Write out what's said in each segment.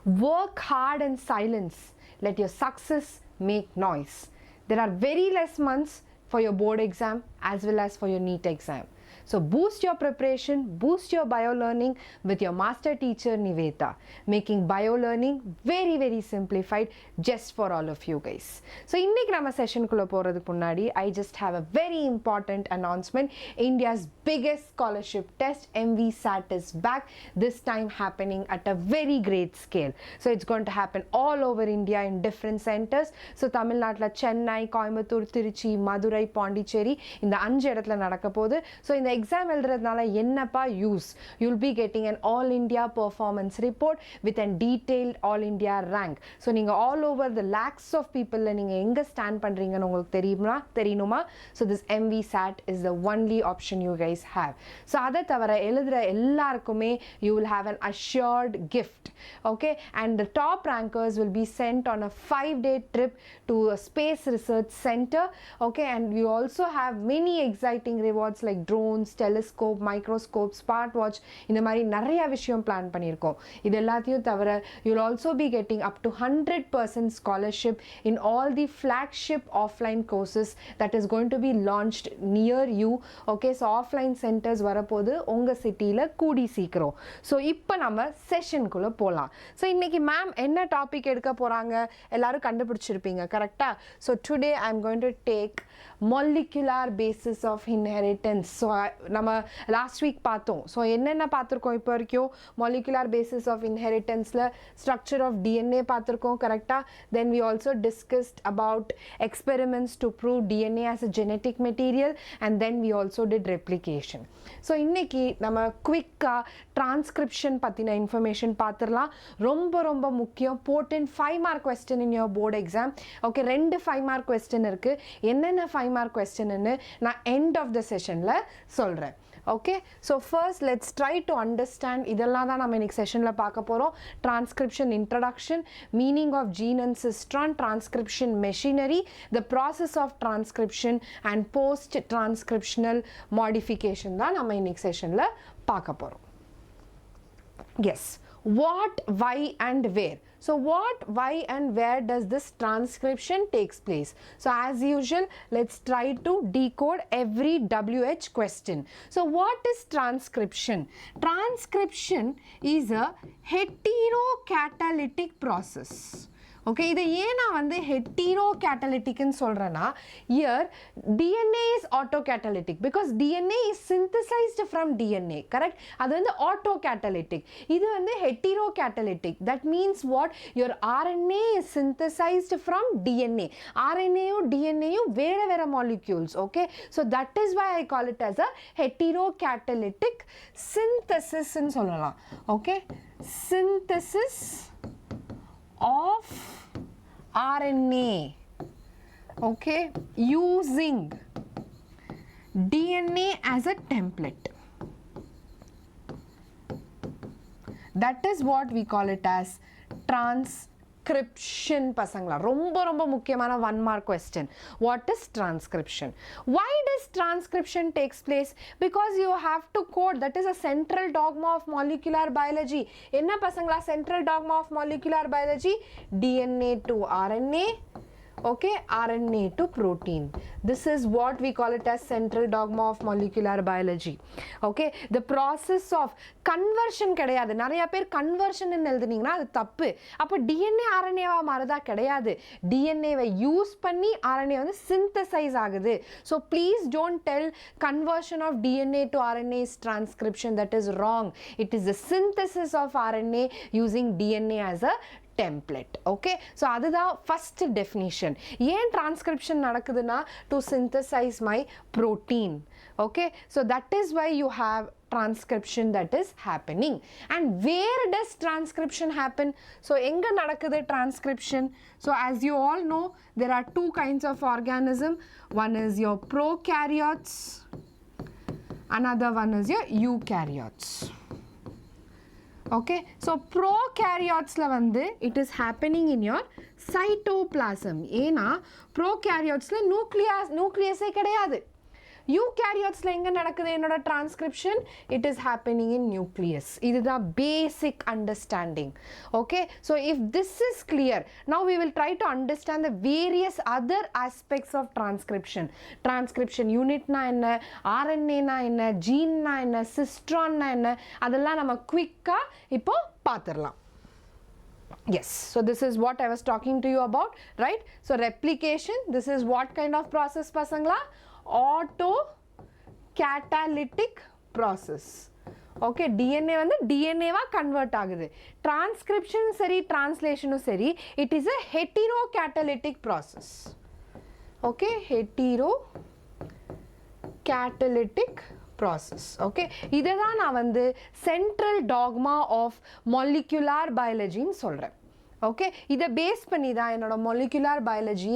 Work hard in silence. Let your success make noise. There are very less months for your board exam as well as for your NEET exam. So boost your preparation, boost your bio learning with your master teacher Nivetha, making bio learning very, very simplified just for all of you guys. So இன்னைக்கு நம்ம செஷனுக்குள்ள போறதுக்கு முன்னாடி I just have a very important announcement. India's biggest scholarship test MVSAT is back, this time happening at a very great scale. So it's going to happen all over India in different centers. So Tamil Nadu, Chennai, Coimbatore, Tiruchi, Madurai, Pondicherry இந்த 5 இடத்துல நடக்க போகுது. So இந்த exam எழுதுறதுனால என்னப்பா use? You'll be getting an all India performance report with a detailed all India rank. So நீங்க all over the lakhs of people நீங்க எங்க stand பண்றீங்கன்னு உங்களுக்கு தெரியணுமா? So this MVSAT is the only option you guys have. So அதை தவிர எழுதுற எல்லாருக்குமே you will have an assured gift. Okay, and the top rankers will be sent on a 5-day trip to a space research center. Okay, and you also have many exciting rewards like drones, telescope, microscope, smartwatch. இந்த மாதிரி நிறைய விஷயம் plan பண்ணியிருக்கோம். இது எல்லாத்தையும் தவிர you'll also be getting up to 100% scholarship in all the flagship offline courses that is going to be launched near you. Okay, so offline centers வரப்போது உங்க சிட்டில கூடி சீக்கிரம். So இப்போ நம்ம செஷனுக்குள்ள போலாம். So இன்னைக்கு மேம் என்ன டாபிக் எடுக்க போறாங்க எல்லாரும் கண்டுபிடிச்சிருப்பீங்க கரெக்ட்டா? So today I'm going to take molecular basis of inheritance. So நம்ம லாஸ்ட் வீக் பார்த்தோம். ஸோ என்னென்ன பார்த்துருக்கோம் இப்போ வரைக்கும்? மாலிகுலர் பேசிஸ் ஆஃப் இன்ஹெரிட்டன்ஸில் ஸ்ட்ரக்சர் ஆஃப் டிஎன்ஏ பார்த்துருக்கோம் கரெக்டாக. Then we also discussed about experiments to prove DNA as a genetic material and then we also did replication. So இன்னைக்கு நம்ம குவிக்காக டிரான்ஸ்கிரிப்ஷன் பற்றின இன்ஃபர்மேஷன் பார்த்துடலாம். ரொம்ப ரொம்ப முக்கியம், portent 5 mark question in your board exam. Okay, 2 5 mark question இருக்குது. என்னென்ன 5 mark கொஸ்டின்னு நான் எண்ட் ஆஃப் த செஷனில் சொல்கிறேன். Okay, so first let's try to understand. இதெல்லாம் தான் நம்ம இன்னைக்கு செஷனில் பார்க்க போகிறோம். Transcription introduction, meaning of gene and cistron, transcription machinery, the process of transcription and post transcriptional modification தான் நம்ம இன்னைக்கு செஷனில் பார்க்க போகிறோம். Yes, what, why and where. So what, why and where does this transcription takes place? So as usual, let's try to decode every WH question. So what is transcription? Transcription is a heterocatalytic process. ஓகே, இதை ஏன் நான் வந்து ஹெட்டீரோ கேட்டலிட்டிக்னு சொல்கிறேன்னா, your DNA is autocatalytic because DNA is synthesized from DNA, correct? அது வந்து ஆட்டோ கேட்டலிட்டிக். இது வந்து heterocatalytic. That means what? Your RNA is synthesized from DNA. ஆர்என்ஏயும் டிஎன்ஏயும் வேறு வேறு molecules. Okay, so that is why I call it as a heterocatalytic சிந்தசிஸ்ன்னு சொல்லலாம். Okay, synthesis of RNA, okay, using DNA as a template. That is what we call it as transcription. பசங்களா ரொம்ப ரொம்ப முக்கியமான 1 mark question. What is transcription? Why does transcription takes place? Because you have to code. That is a central dogma of molecular biology. என்ன பசங்களா central dogma of molecular biology? DNA to RNA, okay, RNA to protein. This is what we call it as central dogma of molecular biology. Okay, the process of conversion கிடையாது. நிறைய பேர் conversion எழுதுனீங்கன்னா அது தப்பு. அப்போ DNA RNA-வா மாறுதா? கிடையாது. DNA-வை use பண்ணி RNA வந்து synthesize ஆகுது. So please don't tell conversion of DNA to RNA is transcription. That is wrong. It is the synthesis of RNA using DNA as a template. Okay, so அதுதான் first definition. ஏன் transcription நடக்குதுன்னா to synthesize my protein. Okay, so that is why you have transcription that is happening. And where does transcription happen? So எங்க நடக்குது transcription? So as you all know, there are 2 kinds of organism. One is your prokaryotes, another one is your eukaryotes. Okay, so prokaryotes-ல வந்து it is happening in your cytoplasm. ஏன்னா prokaryotes-ல nucleus கிடையாது. யூகேரியோட்ஸ்ல எங்க நடக்குது என்னோட transcription? It is happening in nucleus. இதுதான் basic understanding. Okay, so if this is clear, now we will try to understand the various other aspects of transcription. Transcription unit na enna, RNA na enna, gene na enna, cistron na enna, அதெல்லாம் நம்ம குயிக்கா இப்போ பார்த்திரலாம். Yes, so this is what I was talking to you about, right? So replication, this is what kind of process pasangla? Auto catalytic process. Okay, DNA வந்து DNA வா convert ஆகுது. Transcription சரி, translation சரி, it is a heterocatalytic process. Okay, heterocatalytic process. Okay, இதுதான் நான் வந்து central dogma of molecular biology ன்னு சொல்றேன். Okay, இதை பேஸ் பண்ணி தான் என்னோட molecular biology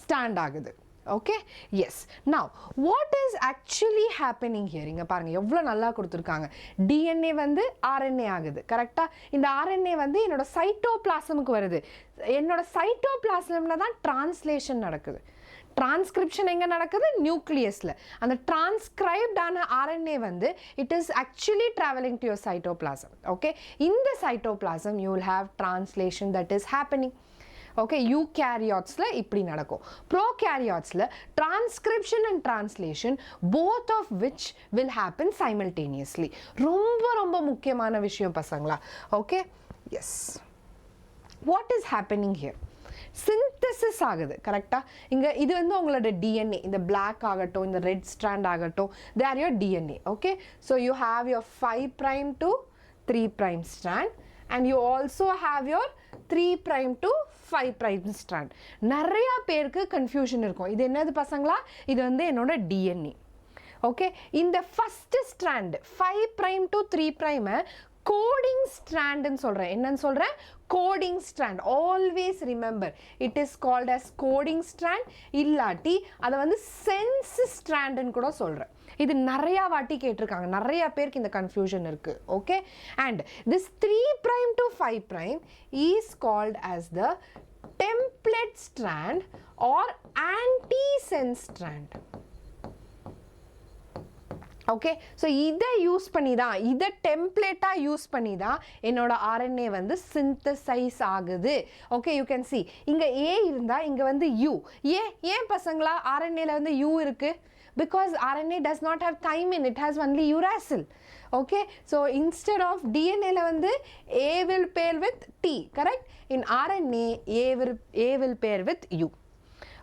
ஸ்டாண்ட் ஆகுது. Okay, yes. Now, what is actually happening here? இங்க பாருங்க எவ்வளவு நல்லா கொடுத்திருக்காங்க. DNA வந்து RNA ஆகுது. கரெக்ட்டா? இந்த RNA வந்து என்னோட சைட்டோபிளாசமுக்கு வருது. என்னோட சைட்டோபிளாசம்ல தான் டிரான்ஸ்லேஷன் நடக்குது. Transcription எங்க நடக்குது? நியூக்ளியஸ்ல. அந்த transcribed ஆன RNA வந்து it is actually traveling to your cytoplasm. Okay, in the cytoplasm you will have translation that is happening. Okay, eukaryotsல இப்படி நடக்கும். Prokaryotsல transcription and translation both of which will happen simultaneously. ரொம்ப ரொம்ப முக்கியமான விஷயம் பசங்களா. Okay, yes. What is happening here? Synthesis ஆகுது. கரெக்ட்டா? இங்க இது வந்து உங்களோட DNA. இந்த black ஆகட்டும், இந்த red strand ஆகட்டும், they are your DNA. Okay, so you have your 5' to 3' strand and you also have your 3' to 5' strand. நிறைய பேருக்கு confusion இருக்கும். இது என்னது பசங்களா? இது வந்து என்னோட DNA. Okay, இந்த first strand 5' to 3' coding strand ன்னு சொல்றேன். என்னன்னு சொல்றேன்? Coding strand. Always remember, it is called as coding strand. இல்லாட்டி அதை வந்து sense strand ன்னு கூட சொல்றேன். இது நிறைய வாட்டி கேட்டிருக்காங்க. நிறைய பேருக்கு இந்த confusion இருக்கு. Okay, and this 3' to 5' is called as the template strand or antisense strand. Okay, so இதை யூஸ் பண்ணி தான், இதை டெம்ப்ளேட்டாக யூஸ் பண்ணி தான் என்னோட RNA வந்து சிந்தசைஸ் ஆகுது. ஓகே, யூ கேன் சி இங்கே A இருந்தால் இங்கே வந்து U. ஏன் பசங்களா RNAல வந்து U இருக்கு? Because RNA does not have thymine, it has only uracil. Okay, so instead of DNA-ல வந்து A will pair with T, correct? In RNA, A will pair with U.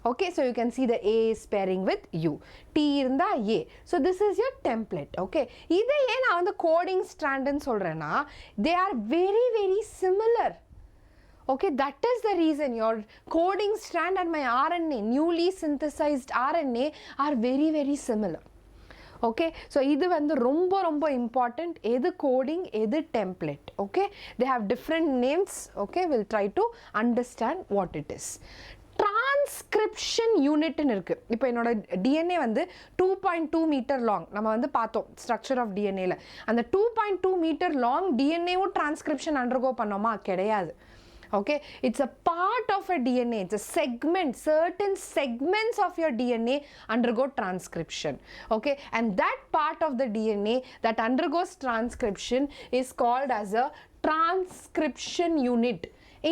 Okay, so you can see the A is pairing with U. T இருந்தா A. So this is your template. Okay, இதை ஏன் நான் வந்து coding strand ன்னு சொல்றேன்னா, they are very very similar. Okay, that is the reason your coding strand and my RNA, newly synthesized RNA, are very very similar. Okay, so இது வந்து ரொம்ப ரொம்ப important. எது coding, எது template. Okay, they have different names. Okay, we'll try to understand what it is. Transcription unit ன்னு இருக்கு. இப்போ என்னோட DNA வந்து 2.2 meter long. நம்ம வந்து பார்த்தோம் structure of DNA-ல. அந்த 2.2 meter long DNA-வும் transcription undergo பண்ணோமா? கிடையாது. Okay, it's a part of a DNA. It's a segment. Certain segments of your DNA undergo transcription. Okay, and that part of the DNA that undergoes transcription is called as a transcription unit.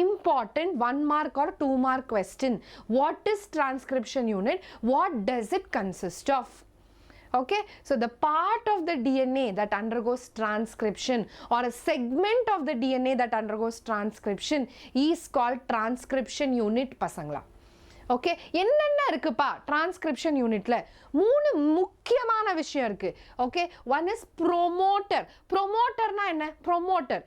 Important 1 mark or 2 mark question. What is transcription unit? What does it consist of? Okay, so the part of the DNA that undergoes transcription or a segment of the DNA that undergoes transcription is called transcription unit pasangla. Okay, என்னென்ன இருக்குப்பா transcription unitல? 3 முக்கியமான விஷயம் இருக்கு. Okay, one is promoter. Promoterனா என்ன? Promoter.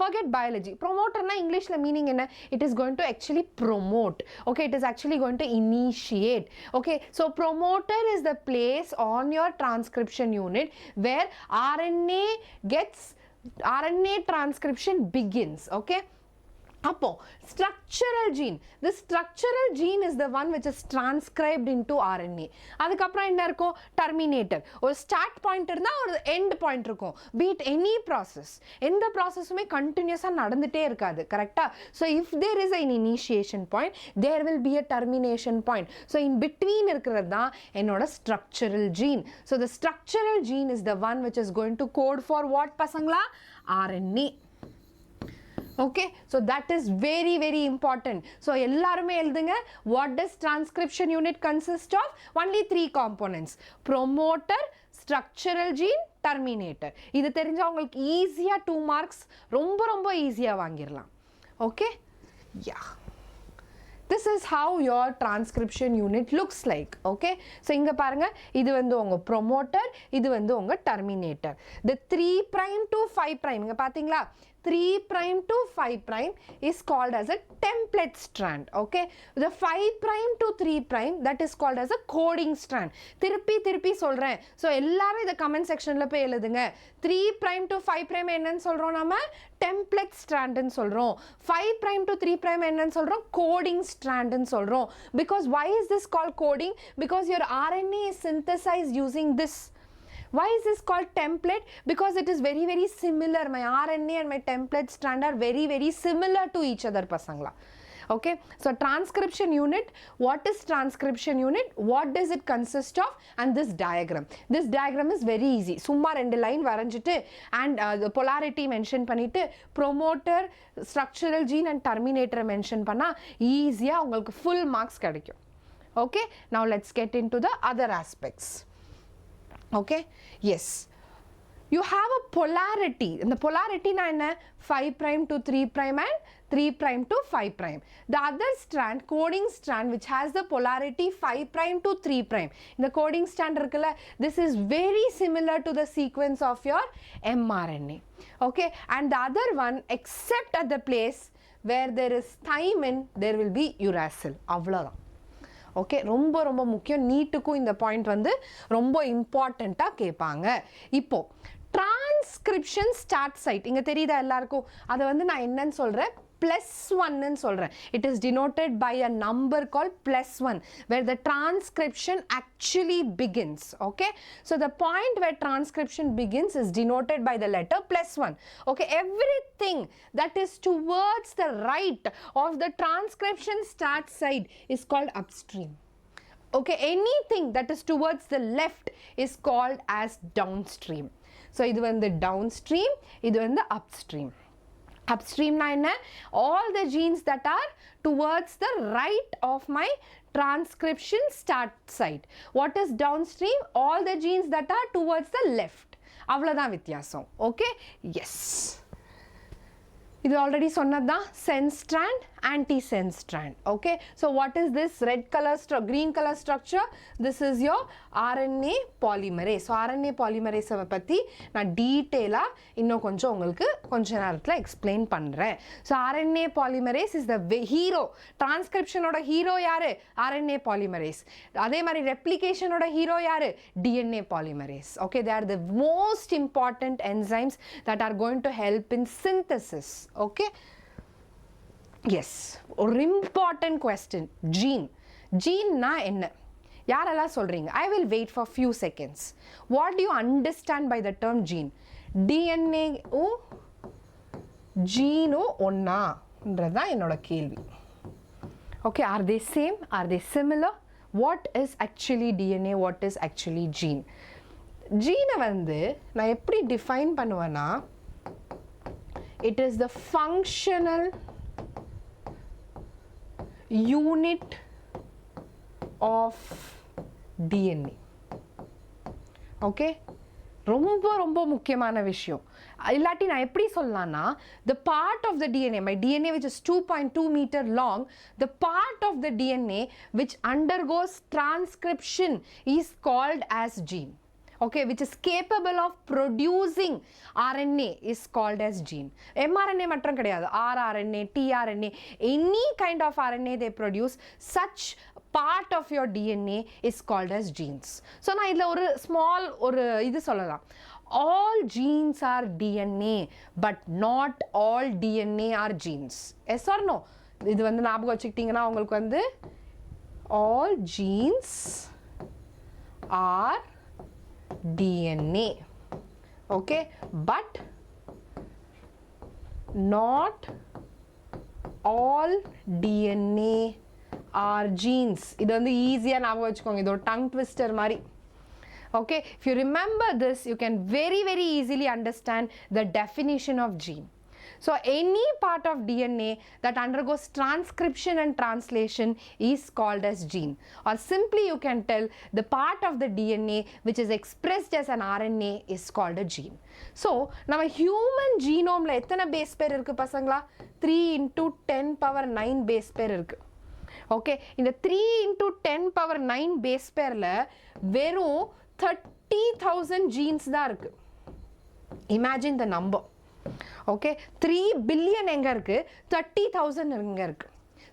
Forget biology. Promoterனா இங்கிலீஷ்ல meaning என்ன? It is going to actually promote. Okay, it is actually going to initiate. Okay, so promoter is the place on your transcription unit where RNA transcription begins. Okay, அப்போ structural gene, the structural gene is the one which is transcribed into RNA. அதுக்கப்புறம் என்ன இருக்கும்? Terminator. ஒரு start point இருந்தா ஒரு end point இருக்கும். Be it any process. எந்த ப்ராசஸுமே கண்டினியூஸாக நடந்துட்டே இருக்காது, கரெக்டா? So if there is an initiation point, there will be a termination point. So in between இருக்கிறது தான் என்னோட structural gene. So the structural gene is the one which is going to code for what பசங்களா? RNA. Okay, so that is very very important. So ellarume eludunga, what does transcription unit consist of? Only 3 components: promoter, structural gene, terminator. இது தெரிஞ்சா உங்களுக்கு ஈஸியா 2 marks ரொம்ப ஈஸியா வாங்கிரலாம். Okay, yeah, this is how your transcription unit looks like. Okay, so inga parunga, idu vandu unga promoter, idu vandu unga terminator. The 3' to 5' inga pathingala, 3' to 5' is called as a template strand. Okay, the 5' to 3' that is called as a coding strand. திருப்பி சொல்றேன். So எல்லாரும் இத comment sectionல போய் எழுதுங்க. 3' to 5' என்னன்னு சொல்றோம் நாம? template strand ன்னு சொல்றோம். 5' to 3' என்னன்னு சொல்றோம்? coding strand ன்னு சொல்றோம். Because why is this called coding? Because your RNA is synthesized using this. Why is this called template? Because it is very very similar. My RNA and my template strand are very very similar to each other pasangla. Okay, so transcription unit, what is transcription unit, what does it consist of, and this diagram is very easy. Summa rendu line varanjittu and the polarity mention pannittu promoter, structural gene and terminator mention panna easy ah ungalku full marks kedikkum. Okay, now let's get into the other aspects. Okay, yes, you have a polarity, and the polarity na enna? 5' to 3' and 3' to 5'. The other strand, coding strand, which has the polarity 5' to 3'. In the coding strand irukla, this is very similar to the sequence of your mRNA. Okay, and the other one, except at the place where there is thymine, there will be uracil. avladha. Okay, ரொம்ப முக்கியம். நீட்டுக்கும் இந்த point வந்து ரொம்ப இம்பார்ட்டண்ட்டாக கேட்பாங்க. இப்போ transcription start side இங்கே தெரியுதா எல்லாருக்கும்? அதை வந்து நான் என்னன்னு சொல்கிறேன்? +1 ன்னு சொல்கிறேன். It is denoted by a number called +1 where the transcription actually begins. Okay, so the point where transcription begins is denoted by the letter +1. Okay, everything that is towards the right of the transcription start side is called upstream. Okay, anything that is towards the left is called as downstream. So idu vandu downstream, idu vandu upstream. Upstream na enna? All the genes that are towards the right of my transcription start site. What is downstream? All the genes that are towards the left. avladha vityasam. Okay, yes, இது already சொன்னதா sense strand, anti-sense strand. Okay, so what is this red color green color structure? This is your RNA polymerase. So RNA polymerase பத்தி நான் டீடைலா இன்னும் கொஞ்சம் உங்களுக்கு கொஞ்ச நேரத்துல explain பண்றேன். So RNA polymerase is the hero. Transcription ஓட ஹீரோ யாரு? RNA polymerase. அதே மாதிரி replication ஓட ஹீரோ யாரு? DNA polymerase. Okay, they are the most important enzymes that are going to help in synthesis. Okay, yes, ஒரு important question. gene na enna? யாரெல்லாம் சொல்றீங்க? I will wait for few seconds. What do you understand by the term gene? DNA O gene ஒண்ணா ன்றதா என்னோட கேள்வி. Okay, are they same? Are they similar? What is actually DNA? What is actually gene? gene வந்து நான் எப்படி define பண்ணுவேன்னா, it is the functional unit of DNA. Okay, ரொம்ப முக்கியமான விஷயம். இல்லாட்டி நான் எப்படி சொல்லலாம்னா, the part of the DNA, my DNA which is 2.2 meter long, the part of the DNA which undergoes transcription is called as gene. Okay, which is capable of producing RNA is called as gene. mRNA matram kediyadu, rRNA, tRNA, any kind of RNA they produce, such part of your DNA is called as genes. So na idla oru small oru idu sollalam, all genes are DNA but not all DNA are genes. Yes or no? இது வந்து ஞாபகம் வச்சுக்கிட்டீங்கன்னா உங்களுக்கு வந்து all genes are DNA. Okay, but not all DNA are genes. இது வந்து ஈஸியா ஞாபகம் வச்சுக்கோங்க. இது ஒரு டங் ட்விஸ்டர் மாதிரி. Okay, if you remember this, you can very easily understand the definition of gene. So any part of DNA that undergoes transcription and translation is called as gene, or simply you can tell the part of the DNA which is expressed as an RNA is called a gene. So நம்ம human genomeல எத்தனை base pair இருக்கு பசங்களா? 3 into 10 power 9 base pair இருக்கு. Okay, இந்த 3 into 10 power 9 base pairல வெறும் 30,000 genes தான் இருக்கு. Imagine the number. Okay, 3 billion எங்க இருக்கு, 30,000 எங்க இருக்கு.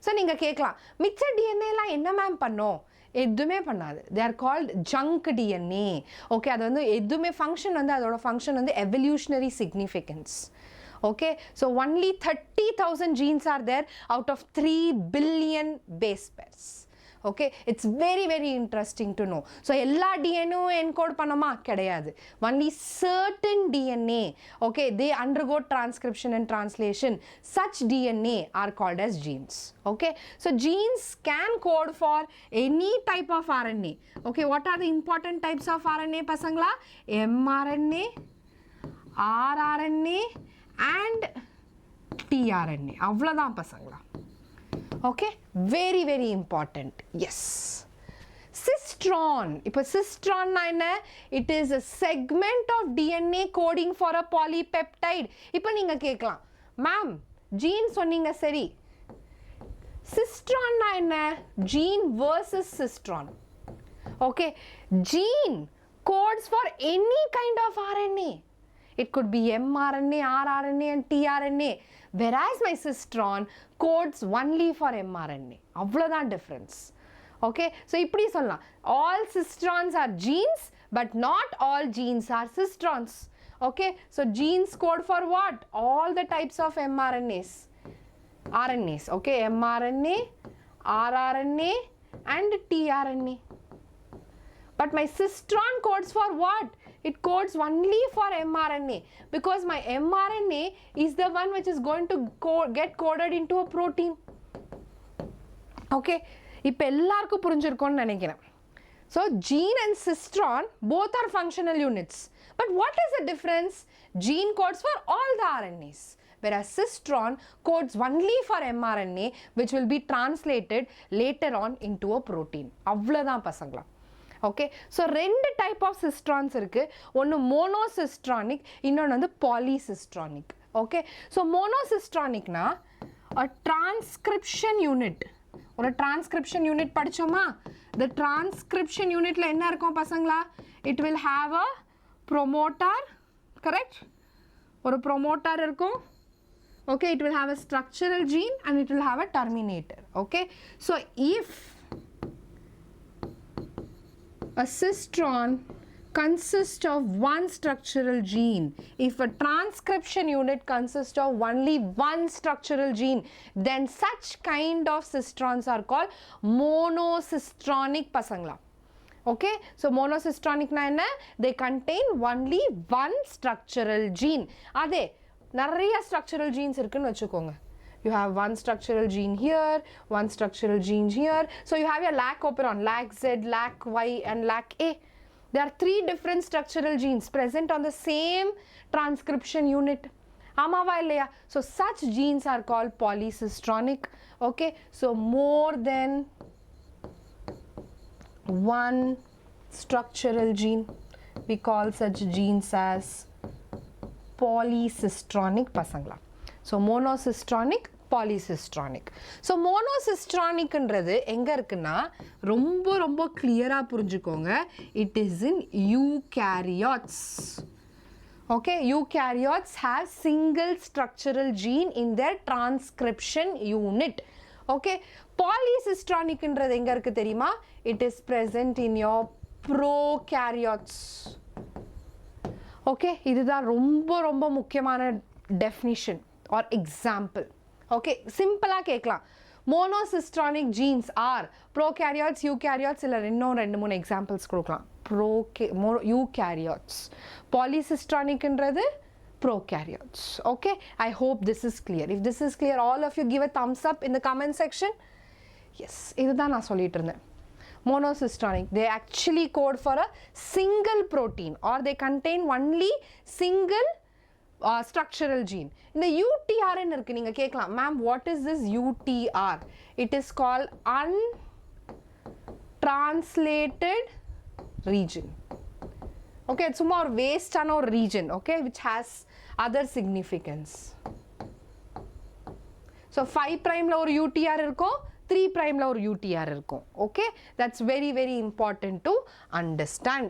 ஸோ நீங்கள் கேட்கலாம், மிச்ச டிஎன்ஏலாம் என்ன மேம் பண்ணோம்? எதுவுமே பண்ணாது. They are called junk DNA. Okay, அது வந்து எதுவுமே ஃபங்க்ஷன் வந்து அதோட ஃபங்க்ஷன் வந்து evolutionary significance. Okay, so only 30,000 genes are there out of 3 billion base pairs. Okay, it's very interesting to know. So எல்லா DNA encode பண்ணமா கிடையாது. Only certain DNA, okay, they undergo transcription and translation. Such DNA are called as genes. Okay, so genes can code for any type of RNA. Okay, what are the important types of RNA pasangla? mRNA, rRNA and tRNA. அவ்வளவுதான் பசங்களா. Okay, very important. Yes, cistron. இப்போ cistron na என்ன? It is a segment of DNA coding for a polypeptide. இப்போ நீங்க கேட்கலாம், ma'am gene சொன்னீங்க சரி, cistron na என்ன? Gene versus cistron. Okay, gene codes for any kind of RNA. It could be mRNA, rRNA and tRNA, whereas my cistron codes only for mRNA. அவ்வளவுதான் difference. Okay, so இப்படி சொல்லலாம், all cistrons are genes but not all genes are cistrons. Okay, so genes code for what? All the types of mRNAs, RNAs. Okay, mRNA, rRNA and tRNA. But my cistron codes for what? It codes only for mRNA, because my mRNA is the one which is going to get coded into a protein. Okay, இப்போ எல்லாருக்கும் புரிஞ்சிருக்கும்னு நினைக்கிறேன். So gene and cistron both are functional units. But what is the difference? Gene codes for all the RNAs, whereas cistron codes only for mRNA, which will be translated later on into a protein. அவ்வளவுதான் பசங்களா. Okay, so ரெண்டு type of cistrons இருக்கு. ஒன்று monocistronic, இன்னொன்று வந்து polycistronic. Okay, so மோனோசிஸ்ட்ரானிக்னா transcription unit. ஒரு transcription unit படித்தோமா? இந்த டிரான்ஸ்கிரிப்ஷன் யூனிட்ல என்ன இருக்கும் பசங்களா? It will have a promoter, correct? ஒரு ப்ரொமோட்டார் இருக்கும். Okay, it will have a structural gene and it will have a terminator. Okay, so if a cistron consists of one structural gene, if a transcription unit consists of only one structural gene, then such kind of cistrons are called monocistronic pasangla. Okay, so monocistronic na enna? They contain only one structural gene. Adhe நிறைய structural genes இருக்குன்னு வச்சுக்கோங்க. You have one structural gene here, one structural gene here. So you have your lac operon, lac Z, lac Y and lac A. There are 3 different structural genes present on the same transcription unit. Amava illaya? So such genes are called polycistronic. Okay, so more than one structural gene, we call such genes as polycistronic pasangla. So monocistronic, polycistronic. So monocistronic ன்றது எங்க இருக்குன்னா ரொம்ப clear-ஆ புரிஞ்சுக்கோங்க. It is in eukaryotes. Okay, eukaryotes have single structural gene in their transcription unit. Okay, polycistronic ன்றது எங்க இருக்கு தெரியுமா? It is present in your prokaryotes. Okay, இதுதான் ரொம்ப ரொம்ப முக்கியமான டெஃபினிஷன் ஆர் எக்ஸாம்பிள். ஓகே, சிம்பிளாக கேட்கலாம். மோனோசிஸ்ட்ரானிக் ஜீன்ஸ் ஆர் ப்ரோகேரியாட்ஸ், யூகேரியாட்ஸ், இல்லை இன்னும் 2-3 எக்ஸாம்பிள்ஸ் கொடுக்கலாம். Eukaryotes. பாலிசிஸ்ட்ரானிக்ன்றது prokaryotes. Okay, I hope this is clear. If this is clear, all of you give a thumbs up in the comment section. Yes, இதுதான் நான் சொல்லிட்டு இருந்தேன். Monocistronic, they actually code for a single protein or they contain only single structural gene. இந்த UTR இருக்கு, நீங்க கேட்கலாம், ma'am what is this UTR? It is called untranslated region. Okay, it's more waste on our region, okay, which has other significance. So 5 prime la or UTR irukkom, 3 prime la or UTR irukkom. Okay, that's very very important to understand.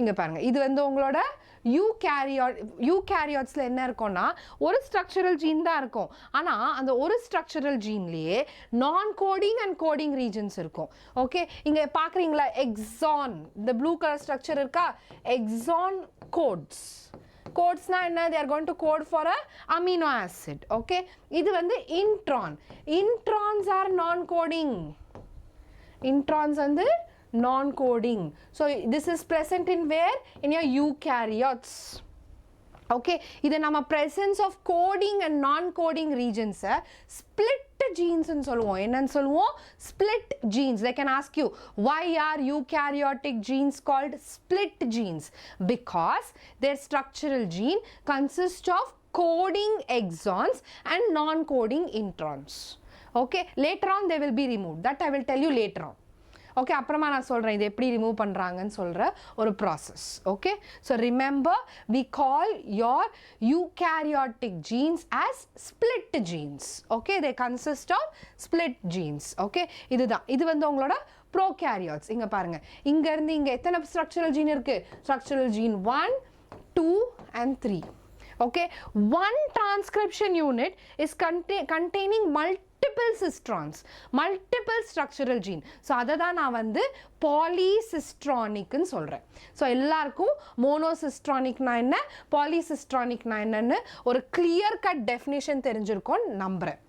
இங்க பாருங்க, இது வந்து உங்களோட யூகேரியாட்ஸ்ல என்ன இருக்கும்னா ஒரு structural gene தான் இருக்கும். ஆனா அந்த ஒரு ஸ்ட்ரக்சரல் ஜீன்லயே நான் கோடிங் அண்ட் கோடிங் ரீஜன்ஸ் இருக்கும். ஓகே, இங்க பாக்குறீங்களா எக்ஸான், இந்த ப்ளூ கலர் ஸ்ட்ரக்சர் இருக்கா, எக்ஸான் கோட்ஸ். கோட்ஸ்னா என்ன? they are going to code for a amino acid. Okay, இது வந்து இன்ட்ரான். இன்ட்ரான்ஸ் ஆர் நான் கோடிங். introns வந்து non-coding. So this is present in where? In your eukaryotes. Okay, இது நம்ம presence of coding and non-coding regions split genes ன்னு சொல்லுவோம். என்னன்னு சொல்லுவோம்? Split genes. They can ask you, why are eukaryotic genes called split genes? Because their structural gene consists of coding exons and non-coding introns. Okay, later on they will be removed. That I will tell you later on. Okay, அப்புறமா நான் சொல்கிறேன் இது எப்படி remove பண்ணுறாங்கன்னு சொல்கிற ஒரு process. Okay, so remember we call your eukaryotic genes as split genes. Okay, they consist of split genes. Okay, இதுதான், இது வந்து உங்களோட ப்ரோகேரியாட்ஸ். இங்கே பாருங்கள், இங்கேருந்து இங்கே எத்தனை ஸ்ட்ரக்சரல் ஜீன் இருக்குது? Structural gene 1, 2 and 3. Okay, one transcription unit is containing multiple cistrons, multiple structural gene. So அததான் நான் வந்து polycistronic ன்னு சொல்றேன். So எல்லாருக்கும் monocystronic னா என்ன, polycistronic னா என்னன்னு ஒரு clear cut definition தெரிஞ்சிருக்கும் நம்புறேன்.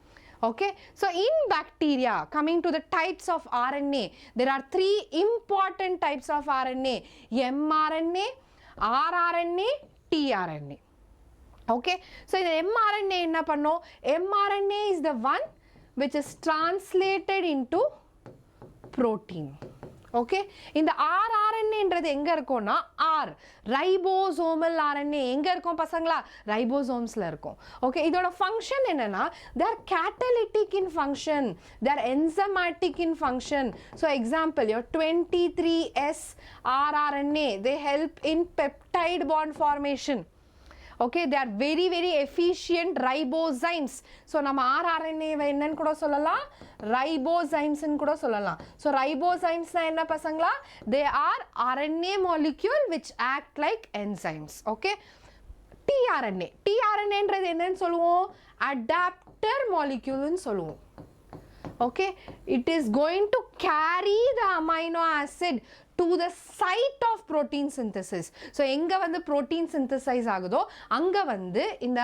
Okay, so in bacteria, coming to the types of RNA, there are 3 important types of RNA: mRNA, rRNA, tRNA. Okay, so the mRNA enna pannom? mRNA is the one which is translated into protein. Okay, இந்த rRNA என்றது எங்க இருக்கும்னா R ribosomal RNA எங்க இருக்கும் பசங்களா? ரைபோசோம்ஸ்ல இருக்கும். Okay, இதோட function என்னன்னா they are catalytic in function, they are enzymatic in function. So example, your 23S rRNA, they help in peptide bond formation. Okay, they are very very efficient ribozymes. So நம்ம rRNA வை என்னன்னு கூட சொல்லலாம், ribozymes ன்னு கூட சொல்லலாம். So ribozymes னா என்ன பசங்களா? They are RNA molecule which act like enzymes. Okay, tRNA, tRNA ன்றது என்னன்னு சொல்லுவோம்? Adapter molecule ன்னு சொல்லுவோம். Okay, it is going to carry the amino acid to the site of protein synthesis. So எங்க வந்து protein synthesize ஆகுதோ அங்க வந்து இந்த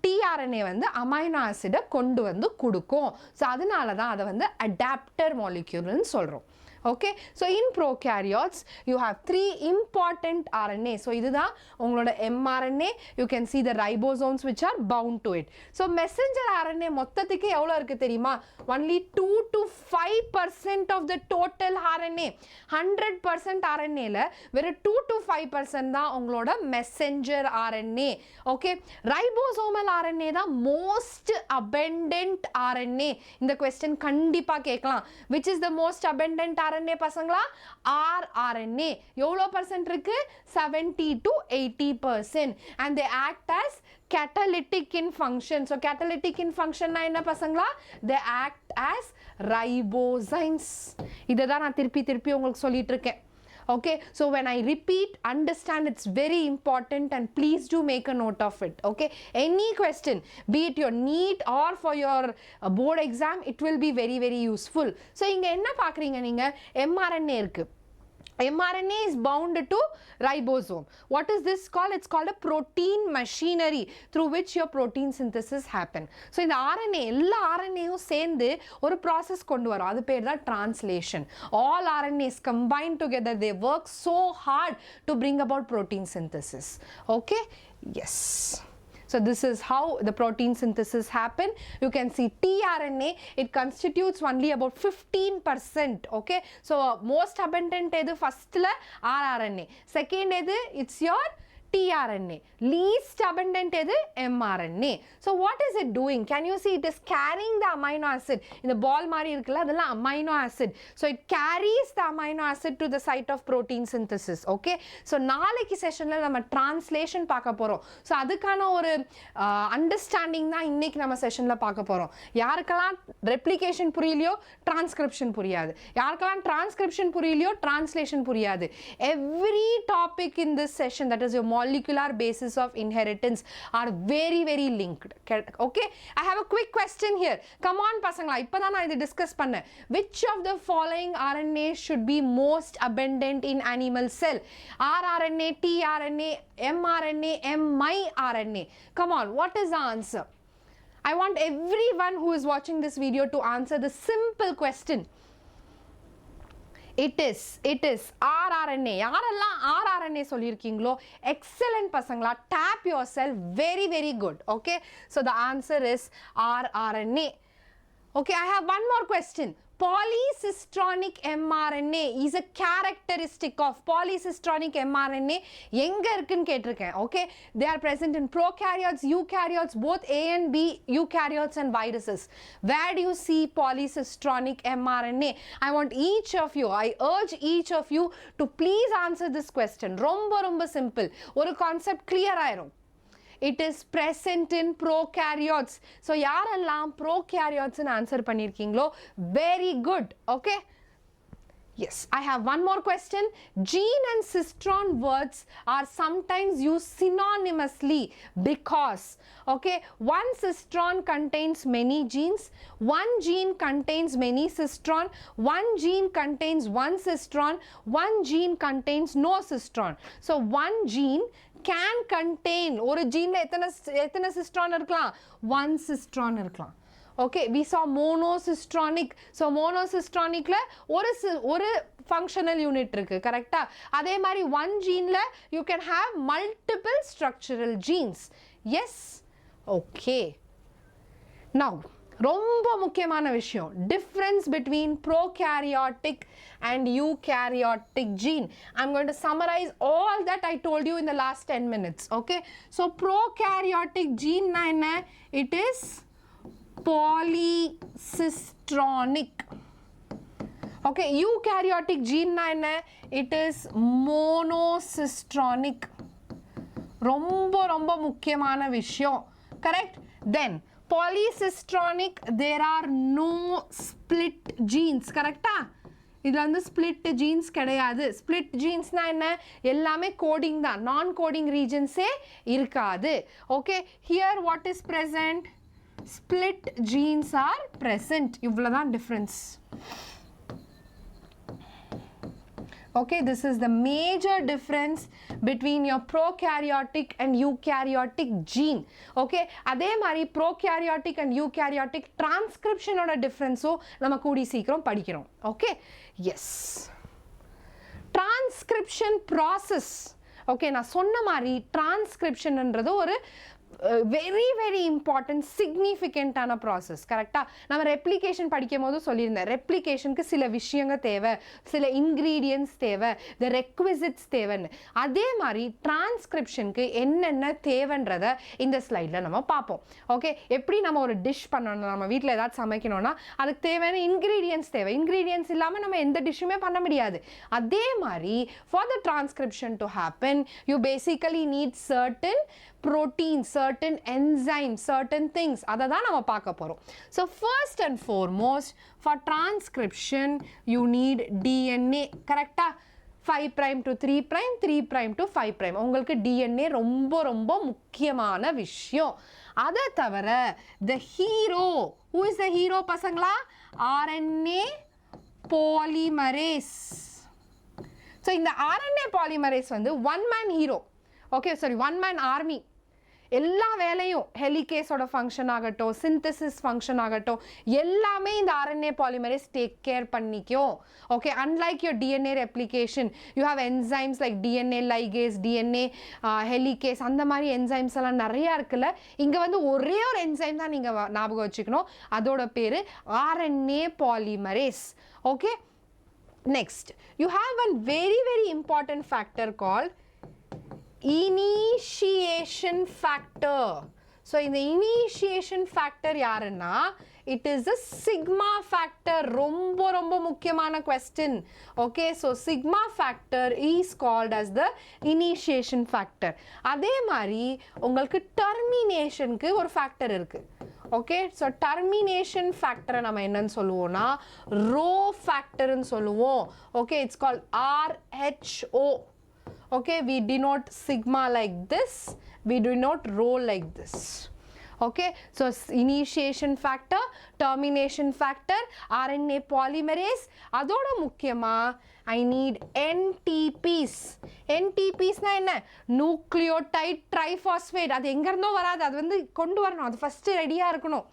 tRNA வந்து amino acid கொண்டு வந்து கொடுக்கும். So அதனால தான் அதை வந்து adapter molecule ன்னு சொல்றோம். Okay, so in prokaryotes you have 3 important RNA. So இதுதான் உங்களோட mRNA. You can see the ribosomes which are bound to it. So messenger RNA மொத்தத்துக்கு எவ்வளவு இருக்கு தெரியுமா? Only 2 to 5% of the total RNA. 100% RNA ல வெறும் 2 to 5% தான் உங்களோட messenger RNA. Okay, ribosomal RNA தான் most abundant RNA. இந்த question கண்டிப்பா கேட்கலாம். Which is the most abundant RNA பசங்களா? rRNA. எவ்வளோ percent இருக்கு? 70 to 80%. And they act as catalytic in function. So catalytic in function na enna pasangla? They act as ribozymes. இததான் நான் திருப்பி உங்களுக்கு சொல்லிட்டு இருக்கேன். Okay, so when I repeat, understand it's very important and please do make a note of it. Okay, any question, be it your NEET or for your board exam, it will be very very useful. So இங்க என்ன பார்க்குறீங்க நீங்க? mRNA இருக்கு. mRNA is bound to ribosome. What is this called? It's called a protein machinery through which your protein synthesis happen. So in the RNA, எல்லா RNAயும் சேர்ந்து ஒரு process கொண்டு வரும். அது பேர் தான் translation. All RNAs combined together, they work so hard to bring about protein synthesis. Okay? Yes. So this is how the protein synthesis happen. You can see tRNA, it constitutes only about 15%. Okay, so most abundant edu first la rRNA, second edu it's your tRNA, least abundant edu mRNA. So what is it doing? Can you see it is carrying the amino acid? In the ball mari irukla adella amino acid. So it carries the amino acid to the site of protein synthesis. Okay, so நாளைக்கு செஷன்ல நம்ம translation பார்க்க போறோம். So அதுக்கான ஒரு understanding தான் இன்னைக்கு நம்ம செஷன்ல பார்க்க போறோம். யாருக்கெல்லாம் replication புரியலையோ transcription புரியாது, யாருக்கெல்லாம் transcription புரியலையோ translation புரியாது. Every topic in this session, that is your molecular basis of inheritance, are very very linked. Okay, I have a quick question here. Come on pasangala, ipada na idu discuss panna. Which of the following RNA should be most abundant in animal cell? rRNA, tRNA, mRNA, miRNA? Come on, what is the answer? I want everyone who is watching this video to answer the simple question. It is rRNA. யாரெல்லாம் rRNA சொல்லிருக்கீங்களோ excellent பசங்களா, tap yourself, very very good. Okay, so the answer is rRNA. Okay, I have one more question. Polycistronic mRNA is a characteristic of polycistronic mRNA. எங்க இருக்குன்னு கேட்டிருக்கேன். Okay, they are present in prokaryotes, eukaryotes, both A and B eukaryotes and viruses. Where do you see polycistronic mRNA? I want each of you, I urge each of you to please answer this question. ரொம்ப simple. ஒரு concept clear ஆயிரும். It is present in prokaryotes. So யாரெல்லாம் prokaryotes ன்னு answer பண்ணிருக்கீங்களோ very good. Okay, yes, I have one more question. Gene and cistron words are sometimes used synonymously because, okay, one cistron contains many genes, one gene contains many cistron, one gene contains one cistron, one gene contains no cistron. So one gene can contain, ஒரு ஜீன்ல எத்தனை cistron இருக்கலாம்? One cistron இருக்கலாம். Okay, we saw monocistronic. So monocistronic-ல ஒரு functional unit இருக்கு, கரெக்ட்டா? அதே மாதிரி one gene-ல you can have multiple structural genes. Yes? Okay. Now, ரொம்ப முக்கியமான விஷயம், difference between prokaryotic and eukaryotic gene. I'm going to summarize all that I told you in the last 10 minutes. Okay, so prokaryotic gene na enna? It is polycistronic. Okay, eukaryotic gene na enna? It is monocistronic. ரொம்ப முக்கியமான விஷயம், correct? Then polycistronic, there are no split genes, correcta? இதுல வந்து split genes கிடையாது. split genes na என்ன? எல்லாமே coding தான், non coding regions இருக்காது. Okay, here what is present? Split genes are present. இவ்வளவுதான் difference. Okay, this is the major difference between your prokaryotic and eukaryotic gene. Okay, அதே மாதிரி prokaryotic and eukaryotic transcription ஓட difference நம்ம கூடி சீக்கிரம் படிக்கிறோம். Okay, yes. Transcription process. Okay, நான் சொன்ன மாதிரி transcriptionன்றது ஒரு very very important significant ஆன process, கரெக்ட்டா? நம்ம replication படிக்கும்போது சொல்லியிருந்தேன், replicationக்கு சில விஷயங்கள் தேவை, சில ingredients தேவை, the requisites தேவைன்னு. அதே மாதிரி transcriptionக்கு என்னென்ன தேவைன்றத இந்த ஸ்லைட்ல நம்ம பார்ப்போம். ஓகே, எப்படி நம்ம ஒரு டிஷ் பண்ணணும், நம்ம வீட்டில் ஏதாவது சமைக்கணும்னா அதுக்கு தேவையான ingredients தேவை. ingredients இல்லாமல் நம்ம எந்த டிஷ்ஷுமே பண்ண முடியாது. அதே மாதிரி for the transcription to happen, you basically need certain proteins, certain enzymes, certain things. அதை தான் நம்ம பார்க்க போறோம். So first and foremost, for transcription you need DNA, கரெக்ட்டா? 5' to 3', 3' to 5'. உங்களுக்கு DNA ரொம்ப முக்கியமான விஷயம். அதை தவிர the hero, who is the hero பசங்களா? RNA polymerase. So இந்த RNA polymerase வந்து one man hero, okay, sorry, one man army. எல்லா வேலையும் ஹெலிகேஸோட ஃபங்க்ஷன் ஆகட்டும், சிந்தசிஸ் ஃபங்க்ஷன் ஆகட்டும், எல்லாமே இந்த RNA polymerase டேக் கேர் பண்ணிக்கும். Okay, unlike your DNA replication, you have enzymes like DNA ligase, DNA helicase, அந்த மாதிரி என்சைம்ஸ் எல்லாம் நிறையா இருக்குல்ல. இங்கே வந்து ஒரே ஒரு என்சைம் தான் நீங்கள் ஞாபகம் வச்சுக்கணும், அதோட பேர் RNA polymerase. Okay, next you have one very very important factor called initiation factor. So in the initiation factor யாருன்னா, it is a sigma factor. ரொம்ப ரொம்ப முக்கியமான question. Okay, so sigma factor is called as the initiation factor. அதே மாதிரி உங்களுக்கு terminationக்கு ஒரு factor இருக்கு. Okay, so termination factor நம்ம என்னன்னு சொல்லுவோம்னா rho factor ன்னு சொல்லுவோம். Okay, it's called RHO. Okay, we denote sigma like this, we denote rho like this. Okay, so initiation factor, termination factor, RNA polymerase, அதோட முக்கியமா I need NTPs. NTPs na என்ன? nucleotide triphosphate. அது எங்க இருந்தோ வராது, அது வந்து கொண்டு வரணும், அது ஃபர்ஸ்ட் ரெடியா இருக்கணும்.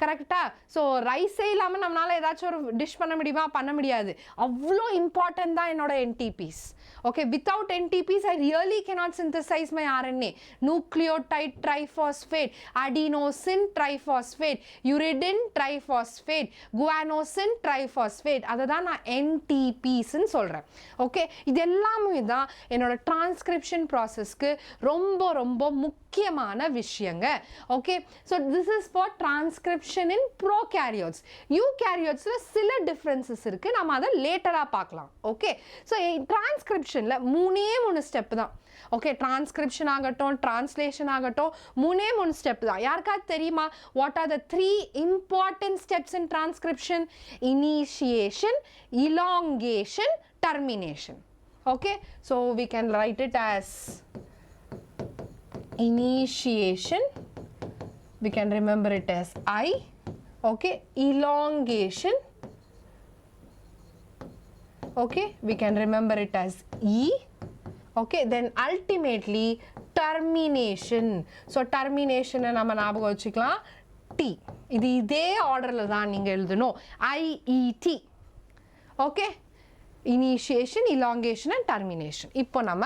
கரெக்டா? ஸோ ரைஸே இல்லாமல் நம்மளால் ஏதாச்சும் ஒரு டிஷ் பண்ண முடியுமா? பண்ண முடியாது. அவ்வளோ இம்பார்ட்டன்ட் தான் என்னோட NTPs. Okay, without NTPs I really cannot synthesize my RNA. nucleotide triphosphate, adenosine triphosphate, uridine triphosphate, guanosine triphosphate, அதை தான் நான் NTPsன்னு சொல்கிறேன். ஓகே, இது எல்லாமே தான் என்னோட டிரான்ஸ்கிரிப்ஷன் ப்ராசஸ்க்கு ரொம்ப ரொம்ப முக்கியமான விஷயங்க. Okay, so this is for transcription in prokaryotes. eukaryotes சில differences இருக்கு, நம்ம அதை லேட்டரா பார்க்கலாம். ஓகே, ஸோ டிரான்ஸ்கிரிப்ஷன்ல மூணு ஸ்டெப் தான். ஓகே, டிரான்ஸ்கிரிப்ஷன் ஆகட்டும், டிரான்ஸ்லேஷன் ஆகட்டும், மூணு ஸ்டெப் தான். யாருக்காவது தெரியுமா what are the 3 important steps in transcription? initiation, elongation, termination. Okay, so we can write it as initiation, we can remember it as I. Okay, elongation, okay, we can remember it as E. Okay, then ultimately termination. So termination நம்ம ஞாபகம் வச்சுக்கலாம் T. இது இதே ஆர்டர்ல தான் நீங்க எழுதணும், IET. Okay, initiation, elongation and termination. இப்போ நம்ம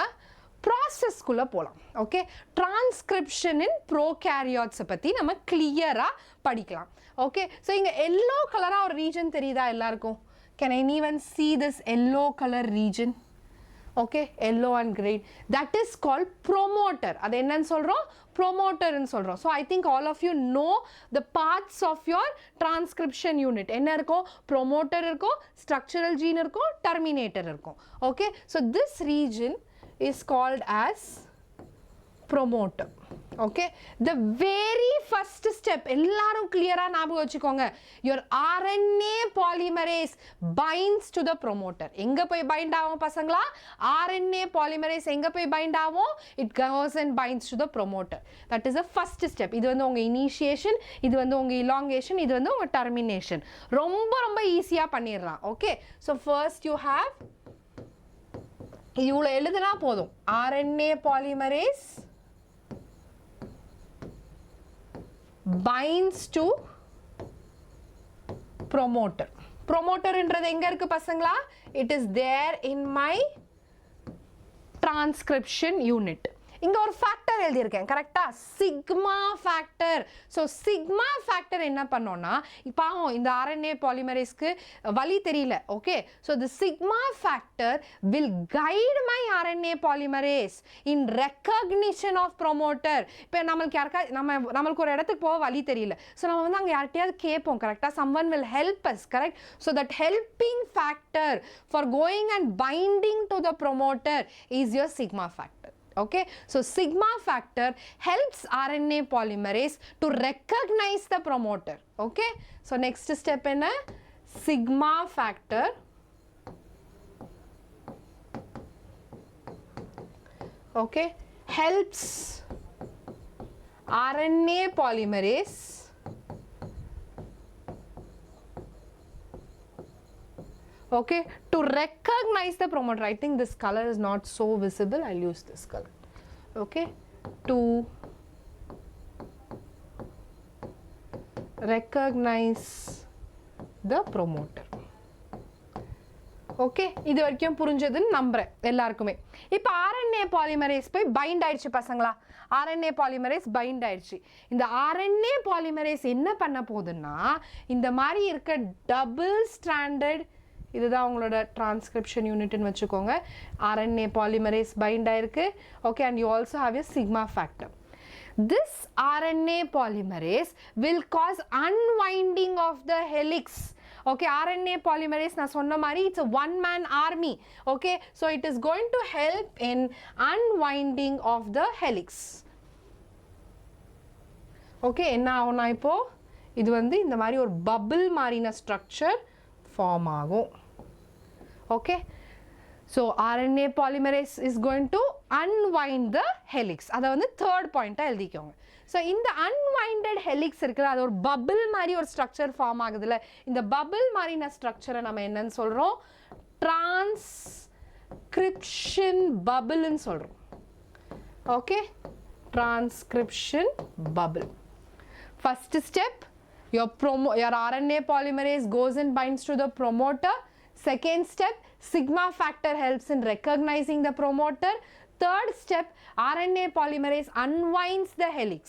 ப்ராசஸ்க்குள்ளே போகலாம். ஓகே, டிரான்ஸ்கிரிப்ஷன் இன் ப்ரோகேரியாட்ஸை பற்றி நம்ம கிளியராக படிக்கலாம். ஓகே, ஸோ இங்கே எல்லோ கலராக ஒரு ரீஜன் தெரியுதா எல்லாருக்கும்? Can anyone see this yellow color region? Okay, yellow and green, that is called promoter. அது என்னன்னு சொல்கிறோம்? ப்ரொமோட்டர்னு சொல்கிறோம். So I think all of you know the parts of your transcription unit. என்ன இருக்கும்? ப்ரொமோட்டர் இருக்கும், ஸ்ட்ரக்சரல் ஜீன் இருக்கும், terminator இருக்கும். Okay, so this region is called as promoter. Okay, the very first step எல்லாரும் கிளியரா ஞாபகம் வச்சுக்கோங்க, your RNA polymerase binds to the promoter. எங்க போய் பைண்ட் ஆகும் பசங்களா? RNA polymerase எங்க போய் பைண்ட் ஆகும்? it goes and binds to the promoter. that is the first step. இது வந்து உங்க initiation, இது வந்து உங்க elongation, இது வந்து உங்க termination. ரொம்ப ரொம்ப ஈஸியா பண்ணிடலாம். Okay, so first you have, இவ்வளோ எழுதுனா போதும், RNA polymerase binds to promoter. promoterன்றது எங்க இருக்கு பசங்களா? it is there in my transcription unit. இங்க ஒரு ஃபேக்டர் எழுதியிருக்கேன், கரெக்டா? Sigma factor. So sigma factor என்ன பண்ணோம்னா, இப்போ இந்த RNA பாலிமரேஸ்க்கு வழி தெரியல. Okay, so the sigma factor will guide my RNA polymerase in recognition of promoter. இப்போ நம்மளுக்கு யாருக்கா நம்மளுக்கு ஒரு இடத்துக்கு போக வழி தெரியல, ஸோ நம்ம வந்து அங்கே யார்கிட்டயாவது கேட்போம், கரெக்டாக? someone will help us, correct? So that helping factor for going and binding to the promoter is your sigma factor. Okay, so sigma factor helps RNA polymerase to recognize the promoter. Okay, so next step in a sigma factor okay helps RNA polymerase Okay, to recognize the promoter, I think this color is not so visible, I'll use this color. Okay, to recognize the promoter. Okay, இது வரைக்கும் புரிஞ்சதுன்னு நம்புறேன் எல்லாருக்குமே. இப்போ RNA polymerase போய் find ஆயிடுச்சு பசங்களா. RNA polymerase find ஆயிடுச்சு. இந்த RNA பாலிமரேஸ் என்ன பண்ண போகுதுன்னா, இந்த மாதிரி இருக்க டபுள் ஸ்ட்ராண்டட், இதுதான் உங்களோட டிரான்ஸ்கிரிப்ஷன் யூனிட்னு வச்சுக்கோங்க. RNA பாலிமரேஸ் பைண்ட் ஆயிருக்கு. Okay, and you also have a sigma factor. This RNA polymerase will cause unwinding of the helix. Okay, RNA polymerase na sonna mari, it's a one man army. Okay, so it is going to help in unwinding of the helix. Okay, enna avuna ipo idu vandu indha mari or bubble marina structure form agum. Okay, so RNA polymerase is going to unwind the helix. That is the third point. So in the unwinded helix irukku, adu or bubble mari or structure form agudula. In the bubble marina structure nama enna solrom, transcription bubble nu solrom. Okay, transcription bubble. First step, your RNA polymerase goes and binds to the promoter. Second step, sigma factor helps in recognizing the promoter. Third step, RNA polymerase unwinds the helix.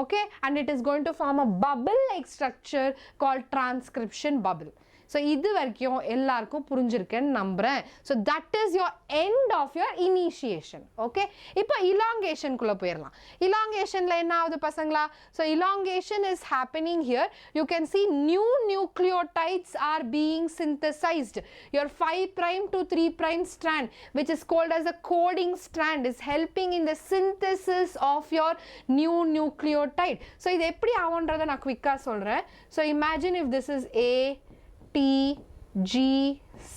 Okay, and it is going to form a bubble-like structure called transcription bubble. So, இது வரைக்கும் எல்லாருக்கும் புரிஞ்சிருக்கேன்னு நம்புறேன். So, that is your end of your initiation. Okay, இப்போ elongation குள்ள போயிடலாம். Elongationல என்ன ஆகுது பசங்களா? So, elongation is happening here. You can see new nucleotides are being synthesized. Your 5' to 3' strand, which is called as a coding strand, is helping in the synthesis of your new nucleotide. So, இது எப்படி ஆகும்ன்றதை நான் குவிக்கா சொல்றேன். So, imagine if this is A, T, G,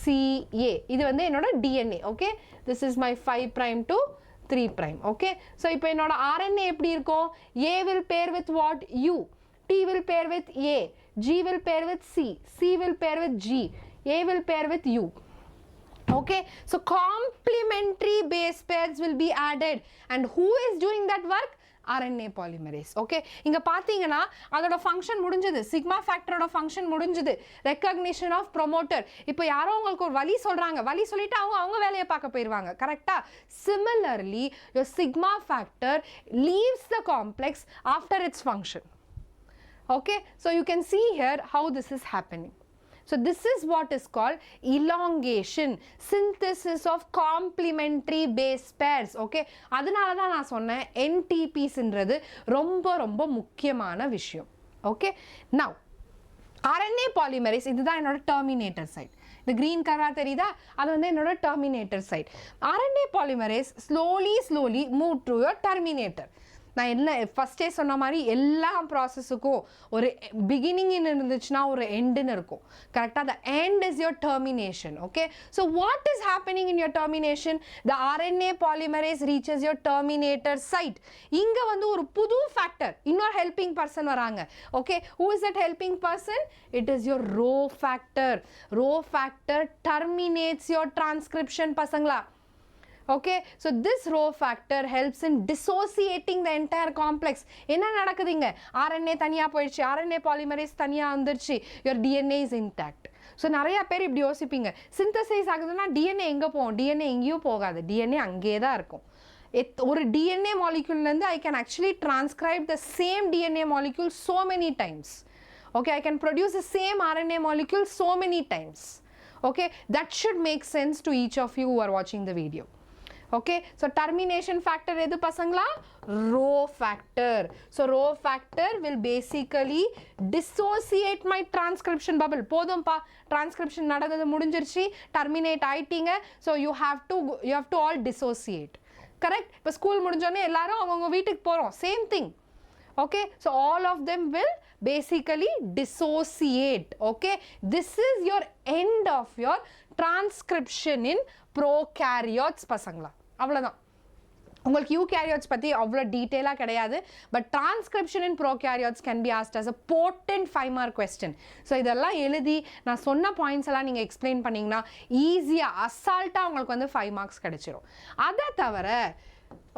C, A. இது வந்து என்னோட DNA. Okay, this is my 5' to 3'. Okay, so இப்போ என்னோட RNA எப்படி இருக்கும்? A will pair with what? U. T will pair with A. G will pair with C. C will pair with G. A will pair with U. Okay, so complementary base pairs will be added, and who is doing that work? RNA polymerase. Okay, இங்க பாத்தீங்கன்னா அதோட function முடிஞ்சது, sigma ஃபேக்டரோட function முடிஞ்சது, recognition of promoter. இப்போ யாரோ உங்களுக்கு ஒரு வழி சொல்றாங்க, வழி சொல்லிட்டு அவங்க வேலையை பார்க்க போயிருவாங்க. கரெக்டா? Similarly, your sigma factor leaves the complex after its function. Okay, so you can see here how this is happening. So this is what is called elongation, synthesis of complementary base pairs. Okay, அதனால தான் நான் சொன்னேன் NTPs ன்றது ரொம்ப ரொம்ப முக்கியமான விஷயம். Okay, now RNA polymerase, இதுதான் என்னோட terminator site. இந்த green color தெரியுதா? அது வந்து என்னோட terminator site. RNA polymerase slowly move to your terminator. நான் என்ன ஃபஸ்ட்டே சொன்ன மாதிரி எல்லா ப்ராசஸுக்கும் ஒரு பிகினிங் இருந்துச்சுன்னா ஒரு எண்டுன்னு இருக்கும். கரெக்டாக? The end is your termination. Okay, so what is happening in your termination? The RNA polymerase reaches your terminator site. இங்கே வந்து ஒரு புது ஃபேக்டர், இன்னொரு ஹெல்பிங் பர்சன் வராங்க. Okay, who is that helping person? It is your rho factor. Rho factor terminates your transcription பசங்களா. Okay, so this row factor helps in dissociating the entire complex. என்ன நடக்குதுங்க? RNA தனியா போயிடுச்சு, RNA polymerase தனியா வந்துருச்சு, your DNA is intact. So நிறைய பேர் இப்படி யோசிப்பீங்க, சிந்தசைஸ் ஆகுதுன்னா DNA எங்க போகும்? DNA எங்கேயும் போகாது, DNA அங்கேயே தான் இருக்கும். ஒரு DNA moleculeலேருந்து I can actually transcribe the same DNA molecule so many times. Okay, I can produce the same RNA molecule so many times. Okay, that should make sense to each of you who are watching the video. Okay, so termination factor edu pasangla? Row factor. So row factor will basically dissociate my transcription bubble. Podum pa, transcription nadadhu mudinjiruchi, terminate aitinga, so you have to all dissociate. Correct? Ipo school mudinjone ellarum avanga veetukku porom, same thing. Okay, so all of them will basically dissociate. Okay, this is your end of your transcription in prokaryotes பசங்களா. அவ்வளவுதான். உங்களுக்கு eukaryotes பற்றி அவ்வளோ டீட்டெயிலாக கிடையாது, but transcription in prokaryotes can be asked as a potent 5-mark question. So இதெல்லாம் எழுதி நான் சொன்ன பாயிண்ட்ஸ் எல்லாம் நீங்கள் எக்ஸ்பிளைன் பண்ணிங்கன்னா ஈஸியாக அசால்ட்டாக உங்களுக்கு வந்து 5 மார்க்ஸ் கிடைச்சிரும். அதை தவிர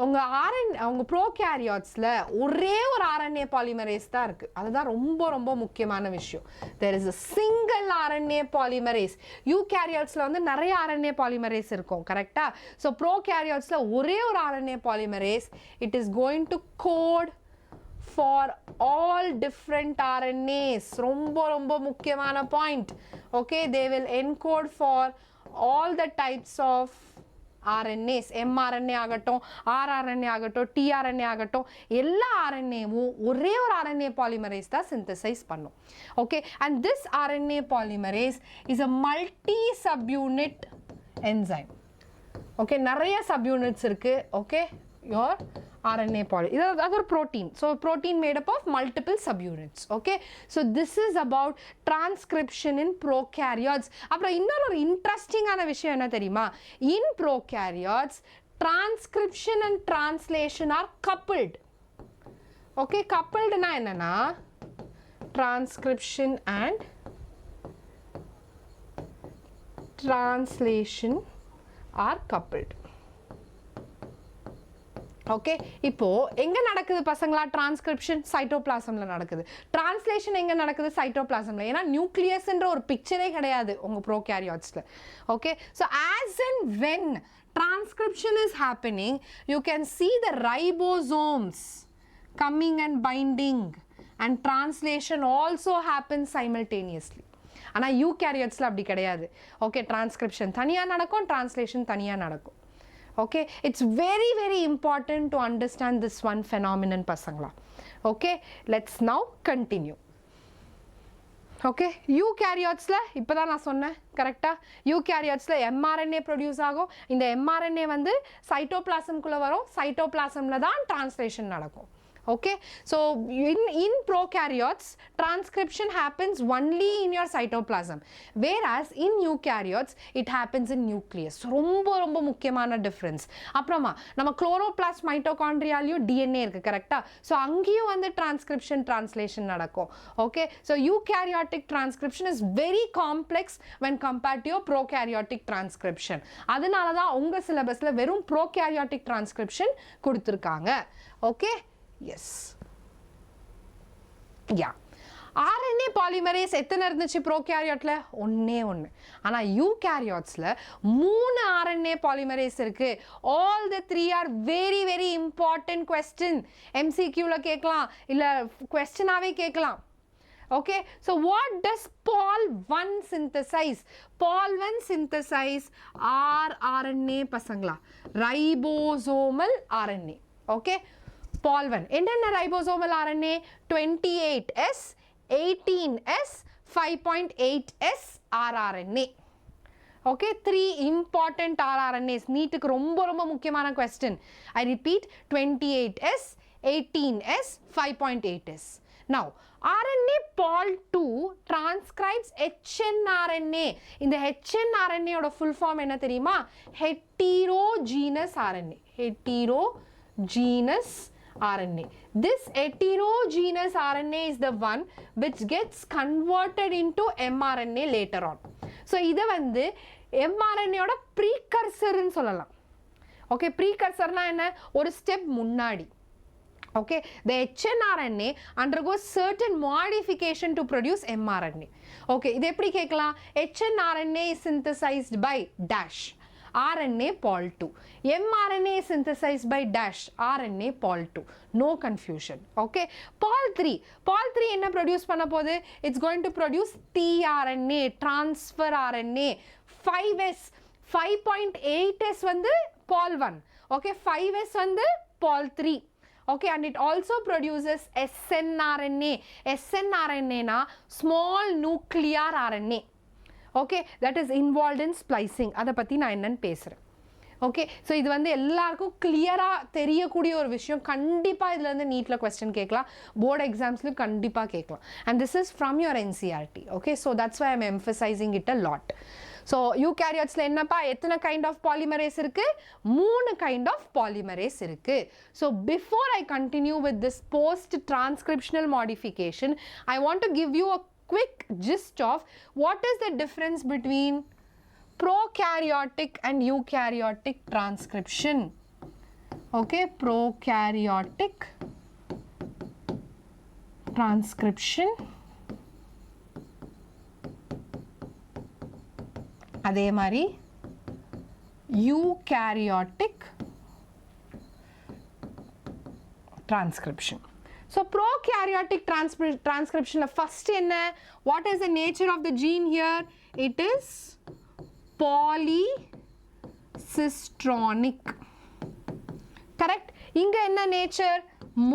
உங்கள் ப்ரோகேரியாட்ஸில் ஒரே ஒரு RNA பாலிமரேஸ் தான் இருக்குது. அதுதான் ரொம்ப ரொம்ப முக்கியமான விஷயம். there is a single RNA polymerase. யூகேரியாட்ஸில் வந்து நிறைய RNA பாலிமரேஸ் இருக்கும், கரெக்டாக? ஸோ ப்ரோகேரியாட்ஸில் ஒரே ஒரு RNA polymerase, it is going to code for all different RNAs. ரொம்ப ரொம்ப முக்கியமான point. okay, they will encode for all the types of RNAs, mRNA ஆகட்டும், rRNA ஆகட்டும், tRNA ஆகட்டும், எல்லா RNAவும் ஒரே ஒரு RNA polymerase தான் synthesize பண்ணும். okay, and this RNA polymerase is a multi subunit enzyme. okay, நிறைய subunits இருக்கு. okay, your RNA polymerase, that's a protein. So protein made up of multiple subunits. okay, so this is about transcription in prokaryotes. அப்புறம் இன்னொரு இன்ட்ரெஸ்டிங்கான விஷயம் என்ன தெரியுமா? in prokaryotes transcription and translation are coupled. okay, coupledனா என்னன்னா transcription and translation are coupled. Okay, இப்போ எங்கே நடக்குது பசங்களா? டிரான்ஸ்கிரிப்ஷன் சைட்டோபிளாசம்ல நடக்குது. டிரான்ஸ்லேஷன் எங்கே நடக்குது? சைட்டோபிளாசம்ல. ஏன்னா நியூக்ளியஸ்ன்ற ஒரு பிக்சரே கிடையாது உங்கள் ப்ரோகேரியாட்ஸில். Okay, so as and when transcription is happening, you can see the ribosomes coming and binding, and translation also happens simultaneously. ஆனால் யூகேரியாட்ஸில் அப்படி கிடையாது. ஓகே, டிரான்ஸ்கிரிப்ஷன் தனியாக நடக்கும், டிரான்ஸ்லேஷன் தனியாக நடக்கும். okay, it's very very important to understand this one phenomenon pasangla. okay, let's now continue. okay, eukaryotes la ipada na sonna correcta, eukaryotes la mRNA produce agum, inda mRNA vandu cytoplasm kulla varum, cytoplasm la dhaan translation nadakum. okay, so in prokaryotes transcription happens only in your cytoplasm, whereas in eukaryotes it happens in nucleus. ரொம்ப ரொம்ப முக்கியமான difference. அப்புறமா நம்ம chloroplast மைட்டோகாண்ட்ரியாலையும் DNA இருக்கு, கரெக்டா? So அங்கேயும் வந்து transcription translation நடக்கும். Okay, so eukaryotic transcription is very complex when compared to your prokaryotic transcription. அதனால தான் உங்கள் சிலபஸில் வெறும் ப்ரோகேரியாட்டிக் டிரான்ஸ்கிரிப்ஷன் கொடுத்துருக்காங்க. Okay, yes, yeah. RNA polymerase எத்தனை இருந்துச்சு ப்ரோகேரியாட்ல? ஒன்னே ஒன்று. ஆனால் யூகேரியாட்ஸில் 3 RNA polymerase இருக்கு. all the 3 are very very important question. MCQல கேட்கலாம், இல்லை கொஸ்டினாவே கேட்கலாம். okay, so what does Pol1 synthesize? Pol1 synthesize rRNA பசங்களா, ribosomal RNA. okay, Pol1 என்னென்ன ribosomal RNA? 28S, 18S, 5.8S rRNA. okay, 3 important rRNAs. நீட்டுக்கு ரொம்ப ரொம்ப முக்கியமான question. I repeat, 28S, 18S, 5.8S. now RNA Pol2 transcribes hnRNA. இந்த hnRNA ஓட full form என்ன தெரியுமா? heterogeneous RNA. heterogeneous RNA. This heterogeneous RNA is the one which gets converted into mRNA later on. So இதை வந்து mRNA ஓட precursor ன்னு சொல்லலாம். okay, precursor னா என்ன? ஒரு step முன்னாடி. okay, the hnRNA undergoes certain modification to produce mRNA. okay, இது எப்படி கேட்கலாம்? hnRNA is synthesized by dash RNA Pol2, mRNA is synthesized by dash RNA Pol2. no confusion. okay, Pol3 என்ன produce பண்ண போகுது? it's going to produce tRNA, transfer RNA. 5S, 5.8S வந்து Pol1. okay, 5S வந்து Pol3. okay, and it also produces snRNA. snRNA na small nuclear RNA. okay, that is involved in splicing. அதை பற்றி நான் என்னன்னு பேசுகிறேன். Okay, so இது வந்து எல்லாருக்கும் கிளியராக தெரியக்கூடிய ஒரு விஷயம். கண்டிப்பாக இதில் வந்து நீட்டில் கொஸ்டின் கேட்கலாம், போர்டு எக்ஸாம்ஸ்லையும் கண்டிப்பாக கேட்கலாம். And this is from your NCERT. Okay, so that's why I'm emphasizing it a lot. So eukaryotes என்னப்பா எத்தனை kind of polymerase இருக்கு? 3 kind of polymerase இருக்கு. So before I continue with this post transcriptional modification, I want to give you a quick gist of what is the difference between prokaryotic and eukaryotic transcription. Okay, prokaryotic transcription, அதே மாதிரி eukaryotic transcription. So prokaryotic transcription first enna, what is the nature of the gene here? It is polycistronic, correct? Inga enna nature?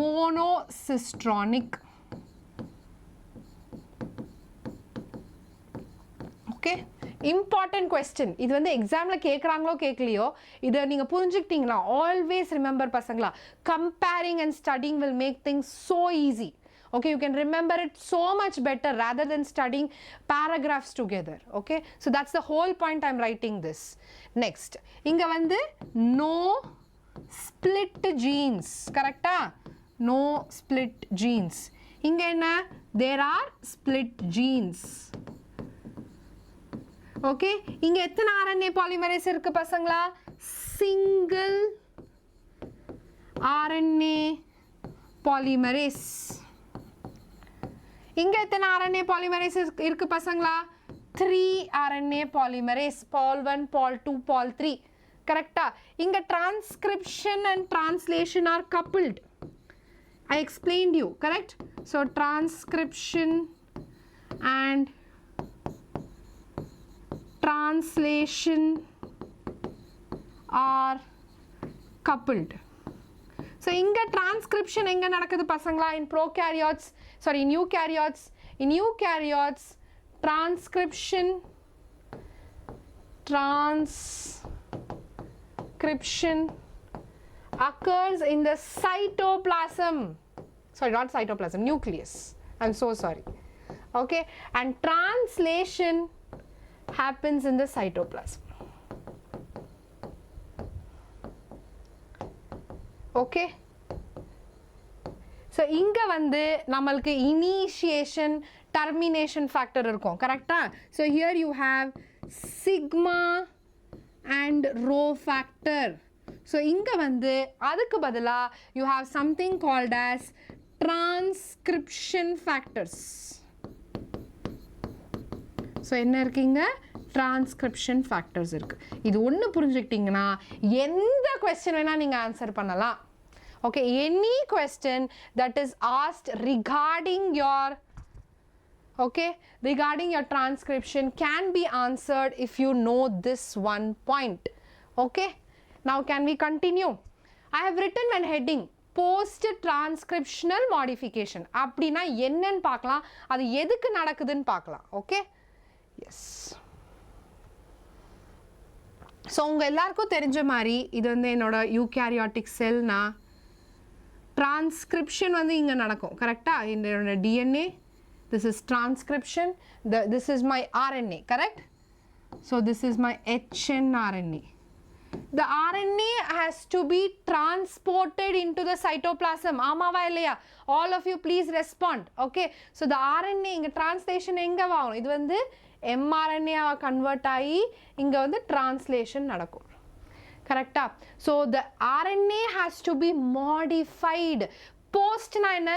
Monocistronic. Okay, important question. இது வந்து எக்ஸாம்ல கேக்குறாங்களோ கேக்கலையோ இத நீங்க புரிஞ்சிட்டீங்களா? Always remember பசங்களா, comparing and studying will make things so easy. Okay, you can remember it so much better rather than studying paragraphs together. Okay, so that's the whole point I'm writing this. Next, inga வந்து no split genes, correcta? No split genes. Inga enna? There are split genes. Okay, இங்க எத்தனை RNA polymerase இருக்கு பசங்களா? Single RNA polymerase. இங்க எத்தனை RNA polymerase இருக்கு பசங்களா? 3 RNA polymerase, pol 1, pol 2, pol 3. Correcta? இங்க transcription and translation are coupled. I explained you, correct? So transcription and translation are coupled. So inga transcription enga nadakudhu pasangala? In prokaryotes, sorry, in eukaryotes. In eukaryotes, transcription occurs in the cytoplasm. Sorry, not cytoplasm, nucleus. I'm so sorry. Okay, and translation happens in the cytoplasm. Okay, so inga வந்து நம்மளுக்கு initiation termination factor இருக்கும், correcta? So here you have sigma and rho factor. So inga வந்து அதுக்கு பதிலா you have something called as transcription factors. So என்ன இருக்குங்க? Transcription factors இருக்கு. இது ஒன்னு புரிஞ்சுக்கிட்டீங்கன்னா எந்த question வேணா நீங்க ஆன்சர் பண்ணலாம். Okay, any question that is asked regarding your transcription can be answered if you know this one point. Okay, now can we continue? I have written one heading, post transcriptional modification. அப்படினா என்னன்னு பார்க்கலாம், அது எதுக்கு நடக்குதுன்னு பார்க்கலாம். Okay, yes. So உங்க எல்லாருக்கும் தெரிஞ்ச மாதிரி இது வந்து என்னோட eukaryotic cell நா transcription வந்து இங்க நடக்கும், கரெக்ட்டா? என்னோட DNA, this is transcription, this is my RNA, correct? So this is my hnRNA. The RNA has to be transported into the cytoplasm. ஆமாவா இல்லையா? All of you please respond. Okay, so the RNA இங்க translation எங்க ஆகும்? இது வந்து mRNA convert ஆகி இங்க வந்து translation நடக்கும், correcta? So the RNA has to be modified. Post na enna?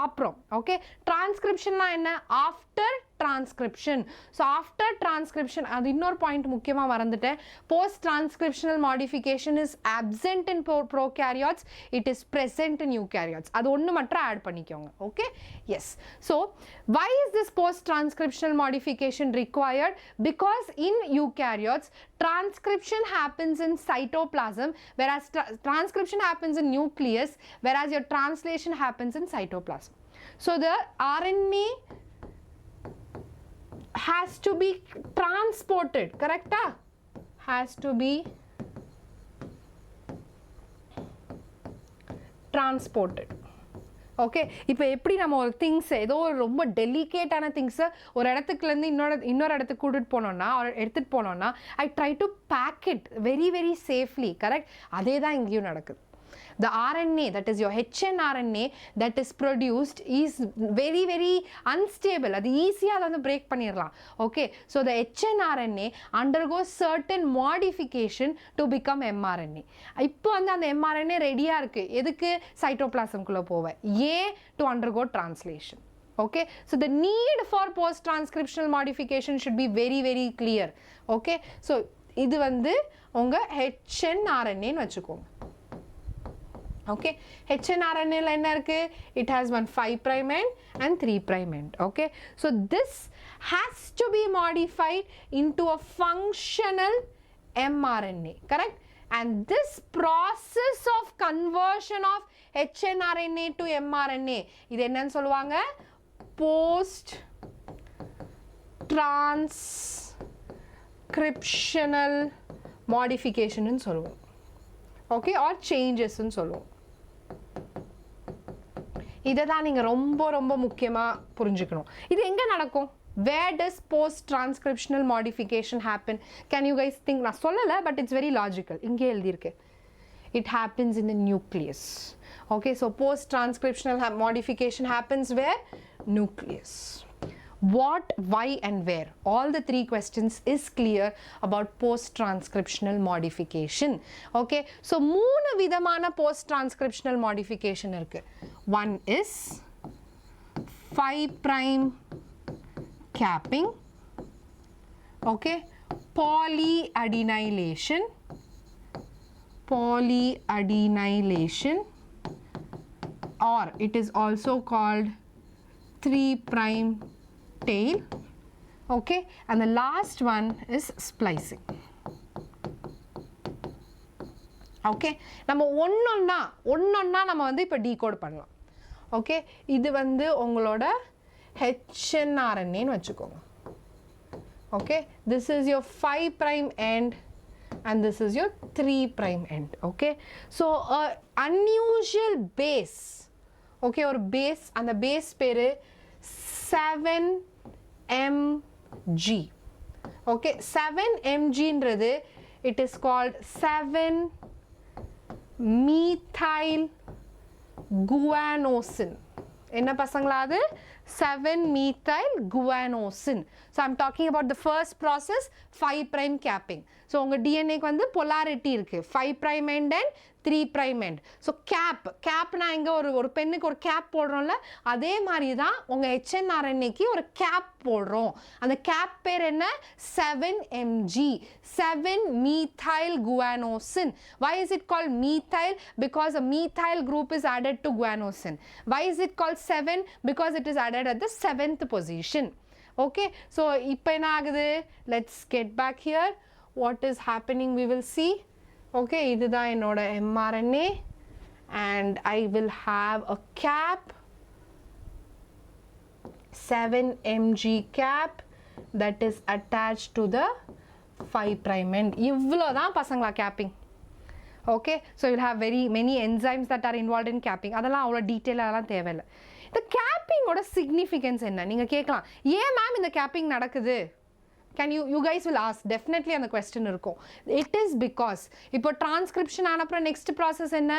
Aprom. Okay, transcription na enna? After transcription. So after transcription, adu innor point mukkiyama varandute, post transcriptional modification is absent in prokaryotes, it is present in eukaryotes. Adu onnu matra add pannikonga. Okay, yes. So why is this post transcriptional modification required? Because in eukaryotes transcription happens in cytoplasm, whereas transcription happens in nucleus, whereas your translation happens in cytoplasm. So the RNA has to be transported, correcta? Has to be transported. Okay இப்போ எப்படி நம்ம ஒரு things ஏதோ ஒரு ரொம்ப டெலிகேட்டான திங்ஸை ஒரு இடத்துக்குலேருந்து இன்னொரு இடத்துக்கு கூட்டிட்டு போனோம்னா எடுத்துகிட்டு போனோம்னா I try to pack it very very safely correct அதே தான் இங்கேயும் நடக்குது the RNA that is your HNRNA that is produced is very very unstable அது ஈஸியாக அதை வந்து பிரேக் பண்ணிடலாம் okay so the HNRNA undergoes certain modification to become mRNA இப்போ வந்து அந்த mRNA ரெடியாக இருக்குது எதுக்கு சைட்டோபிளாசம்குள்ளே போவேன் ஏன் to undergo translation okay so the need for post transcriptional modification should be very very clear okay so இது வந்து உங்கள் HNRNA ன்னு வச்சுக்கோங்க okay HNRNA la enna irukku it has one 5 prime end and 3 prime end okay so this has to be modified into a functional mRNA correct and this process of conversion of HNRNA to mRNA idu enna nu solluvaanga post transcriptional modification nu solluvom okay or changes nu solluvom இதை தான் நீங்கள் ரொம்ப ரொம்ப முக்கியமாக புரிஞ்சுக்கணும் இது எங்கே நடக்கும் where does post transcriptional modification happen can you guys think நான் சொல்லலை but it's very logical இங்கே எழுதியிருக்கு it happens in the nucleus okay so post transcriptional modification happens where nucleus what why and where all the three questions is clear about post transcriptional modification okay so மூணு விதமான post transcriptional modification இருக்கு one is 5 prime capping okay polyadenylation or it is also called 3 prime tail okay and the last one is splicing okay நம்ம ஒண்ணொண்ணா நம்ம வந்து இப்போ decode பண்ணலாம் okay இது வந்து உங்களோட HNRNA ன்னு வச்சுக்கோங்க okay this is your 5 prime end and this is your 3 prime end okay so a unusual base okay ஒரு base அந்த base பேரு 7mg okay 7mg ன்றது it is called 7-methyl guanosine என்ன பசங்களா அது 7-methyl guanosine so I'm talking about the first process 5 prime capping so உங்க DNA க்கு வந்து polarity இருக்கு 5 prime end and 3 prime end so cap னா இங்க ஒரு பென்னுக்கு ஒரு cap போடுறோம்ல அதே மாதிரி தான் உங்க HNRNA க்கு ஒரு cap போடுறோம் அந்த cap பேர் என்ன 7mg 7-methyl guanosine why is it called methyl because a methyl group is added to guanosine why is it called 7 because it is added at the 7th position okay so இப்போ என்ன ஆகுது let's get back here what is happening we will see okay இதுதான் என்னோட mRNA and I will have a cap 7mg cap that is attached to the 5 prime end இவ்வளவுதான் பசங்களா capping okay so you'll have very many enzymes that are involved in capping அதெல்லாம் அவ்வளோ டீட்டெயிலாலாம் தேவையில்லை இந்த capping ஓட significance என்ன நீங்க கேட்கலாம் ஏன் மேம் இந்த capping நடக்குது can you guys will ask definitely அந்த question இருக்கும் it is because இப்போ transcription ஆனப்புறம் next process என்ன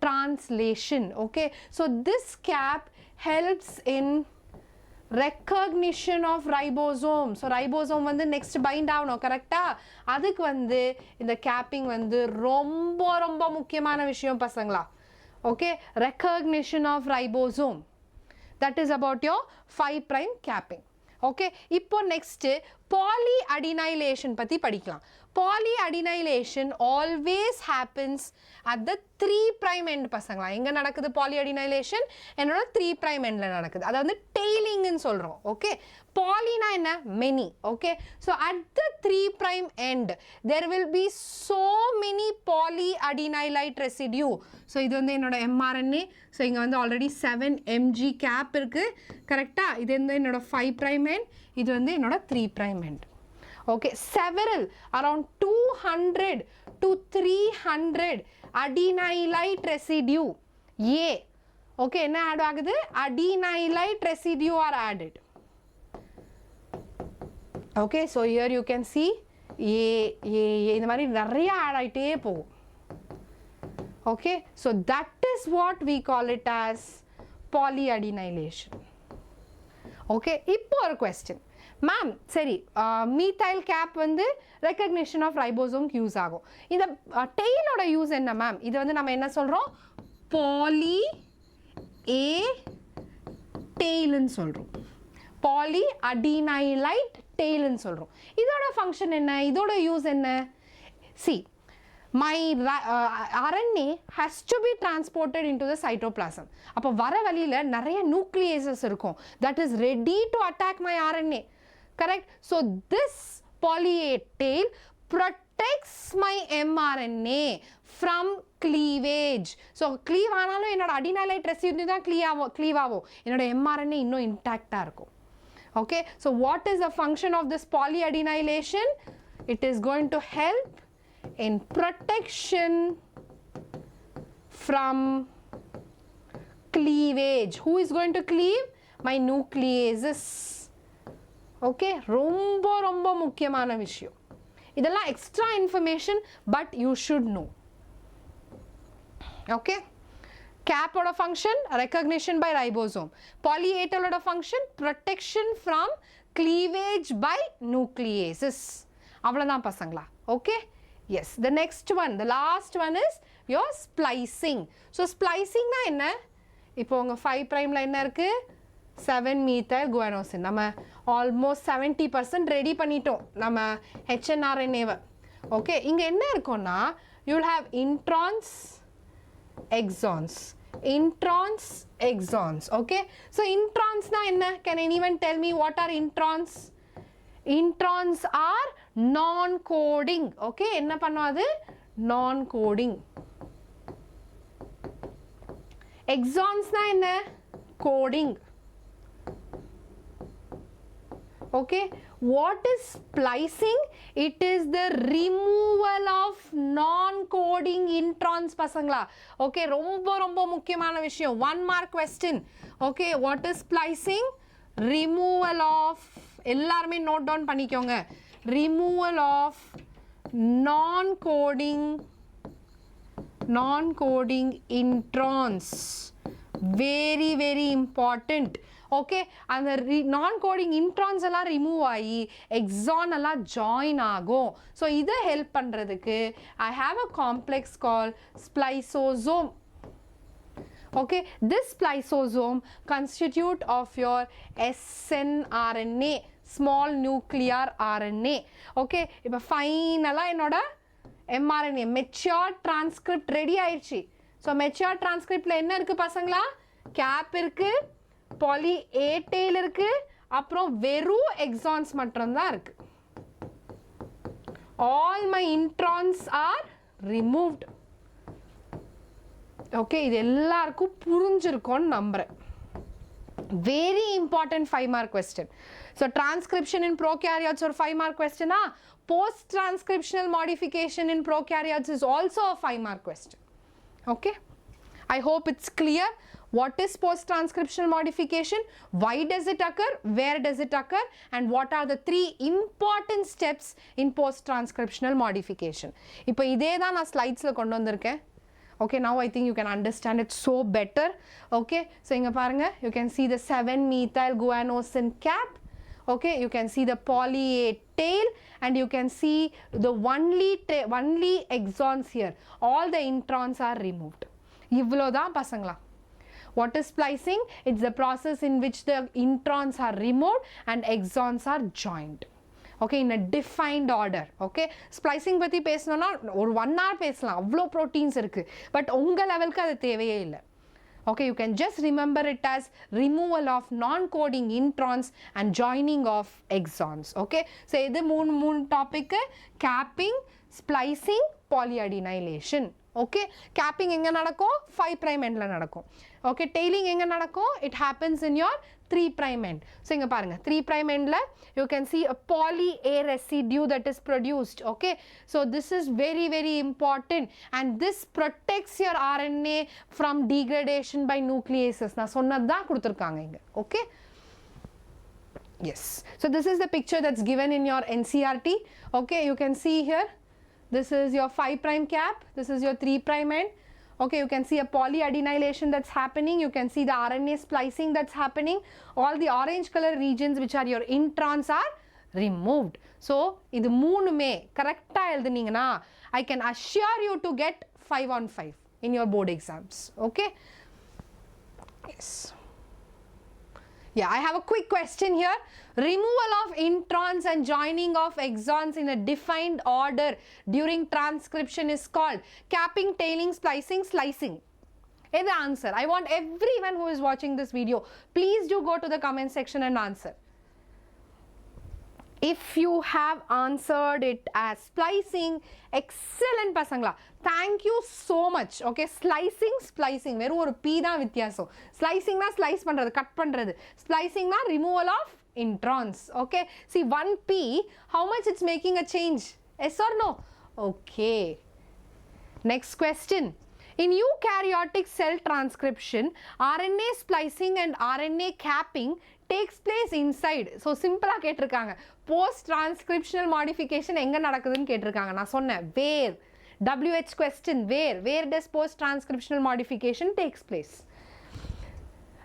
translation okay so this cap helps in recognition of ribosome so ribosome வந்து next bind ஆகணும் கரெக்டா அதுக்கு வந்து இந்த capping வந்து ரொம்ப ரொம்ப முக்கியமான விஷயம் பசங்களா okay recognition of ribosome that is about your 5 prime capping okay இப்போ next polyadenylation பத்தி படிக்கலாம் polyadenylation always happens at the 3 prime end பசங்களா எங்க நடக்குது polyadenylation என்னோட 3 prime endல நடக்குது அது வந்து tailing ன்னு சொல்றோம் okay polyனா என்ன many okay so at the 3 prime end there will be so many polyadenylate residue so இது வந்து என்னோட mRNA so இங்க வந்து already 7mg cap இருக்கு கரெக்ட்டா இது வந்து என்னோட 5 prime end இது வந்து என்னோட 3 prime end okay several around 200 to 300 adenylate residue A Okay, enna add agudhu? Adenylate residue are added. Okay, so here you can see இந்த மாதிரி நிறைய add ஆயிட்டே போகும். Okay, so that is what we call it as polyadenylation. Okay, இப்போ ஒரு question. Ma'am, சரி, methyl cap வந்து recognition of ribosome use ஆகும். இந்த tailோட யூஸ் என்ன மேம்? இது வந்து நம்ம என்ன சொல்றோம்? poly A tail ன்னு சொல்றோம். polyadenylate tail ன்னு சொல்றோம். இதோட ஃபங்க்ஷன் என்ன? இதோட யூஸ் என்ன? See, my RNA has to be transported into the cytoplasm. அப்போ வர வழியில நிறைய nucleases இருக்கும். That is ready to attack my RNA. Correct? So this poly A tail protects my mRNA from cleavage. So cleave ஆனாலும் என்னோட adenylate residue தான் cleave ஆகும். என்னோட mRNA இன்னும் intact இருக்கும். Okay, so what is the function of this polyadenylation? It is going to help in protection from cleavage. Who is going to cleave? My nucleases. Okay, ரொம்ப முக்கியமான விஷயம். இதெல்லாம் extra information, but you should know. Okay, cap oda function recognition by ribosome. Poly A tail oda function protection from cleavage by nucleases. அவ்வளவுதான் பசங்களா. Okay, yes, the next one, the last one is your splicing. So splicing na enna? இப்போ உங்க 5 prime ல என்ன இருக்கு? 7 methyl guanosine. நம்ம almost 70% ready பண்ணிட்டோம் நம்ம HNRNA வை. Okay, இங்க என்ன இருக்கும்னா you will have introns, exons. Okay, so introns na enna? Can anyone tell me what are introns? Introns are non-coding. Okay, enna பண்ணும் அது? Non-coding. Exons na enna? Coding. Okay, what is splicing? It is the removal of non-coding introns pasangla. Okay, ரொம்ப முக்கியமான விஷயம். 1 mark question. Okay, what is splicing? Removal of, எல்லாருமே note down பண்ணிக்கோங்க. Removal of non-coding introns. Very important. Okay, and the non-coding introns எல்லாம் remove ஆகி exon எல்லாம் join ஆகும். So இதை help பண்றதுக்கு I have a complex called spliceosome. Okay, this spliceosome constitute of your snRNA, small nuclear RNA. Okay, இப்போ ஃபைனலா என்னோட mRNA mature transcript ready ஆயிடுச்சு. So mature transcriptல என்ன இருக்கு பசங்களா? cap இருக்கு, poly A tail இருக்கு, அப்புறம் வெறும் exons மட்டும் தான் இருக்கு. All my introns are removed. Okay, இது எல்லாருக்கும் புரிஞ்சிருக்கும்னு நம்புறேன். Very important 5 mark question. So transcription in prokaryotes or 5 mark question. Post transcriptional modification in prokaryotes is also a 5 mark question. Okay, I hope it's clear. What is post transcriptional modification? Why does it occur? Where does it occur? And what are the 3 important steps in post transcriptional modification? இப்போ இதே தான் நான் slides ல கொண்டு வந்திருக்கேன். Okay, now I think you can understand it so better. Okay, so இங்க பாருங்க, you can see the 7 methyl guanosine cap. Okay, you can see the poly A tail, and you can see the only exons here. All the introns are removed. இவ்வளவுதான் பசங்களா. What is splicing? It's the process in which the introns are removed and exons are joined. Okay, in a defined order. Okay, splicing பத்தி பேசணும்னா ஒரு 1 hour பேசலாம், அவ்வளோ proteins இருக்கு. But உங்க லெவலுக்கு அது தேவையே இல்லை. Okay, you can just remember it as removal of non-coding introns and joining of exons. Okay, so இது மூணு topic: capping, splicing, polyadenylation. Okay, capping எங்க நடக்கும்? 5 prime endல நடக்கும். Okay, tailing எங்க நடக்கும்? It happens in your 3' end. So inga parunga 3' end la you can see a poly A residue that is produced. Okay, so this is very very important, and this protects your RNA from degradation by nucleases. Na sonnadha kuduthirukanga inga. Okay, yes, so this is the picture that's given in your NCERT. Okay, you can see here, this is your 5' cap, this is your 3' end. Okay, you can see a polyadenylation that's happening. You can see the RNA splicing that's happening. All the orange color regions which are your introns are removed. So, idu moonume correct ah eludiningana, I can assure you to get 5 on 5 in your board exams. Okay, yes. Yeah, I have a quick question here. Removal of introns and joining of exons in a defined order during transcription is called capping, tailing, splicing, slicing. Is the answer. I want everyone who is watching this video, please do go to the comment section and answer. If you have answered it as splicing, excellent pasangla. Thank you so much. Okay, slicing, splicing. Veru oru P da vityasam. Slicing na slice pandrathu, cut pandrathu. Splicing na removal of introns. Okay, see 1P, how much it's making a change? Yes or no? Okay. Next question. In eukaryotic cell transcription, RNA splicing and RNA capping takes place inside. So simple ah ketirukanga. Post transcriptional modification enga nadakudunu ketirukanga. Na sonna where, WH question, where does post transcriptional modification takes place?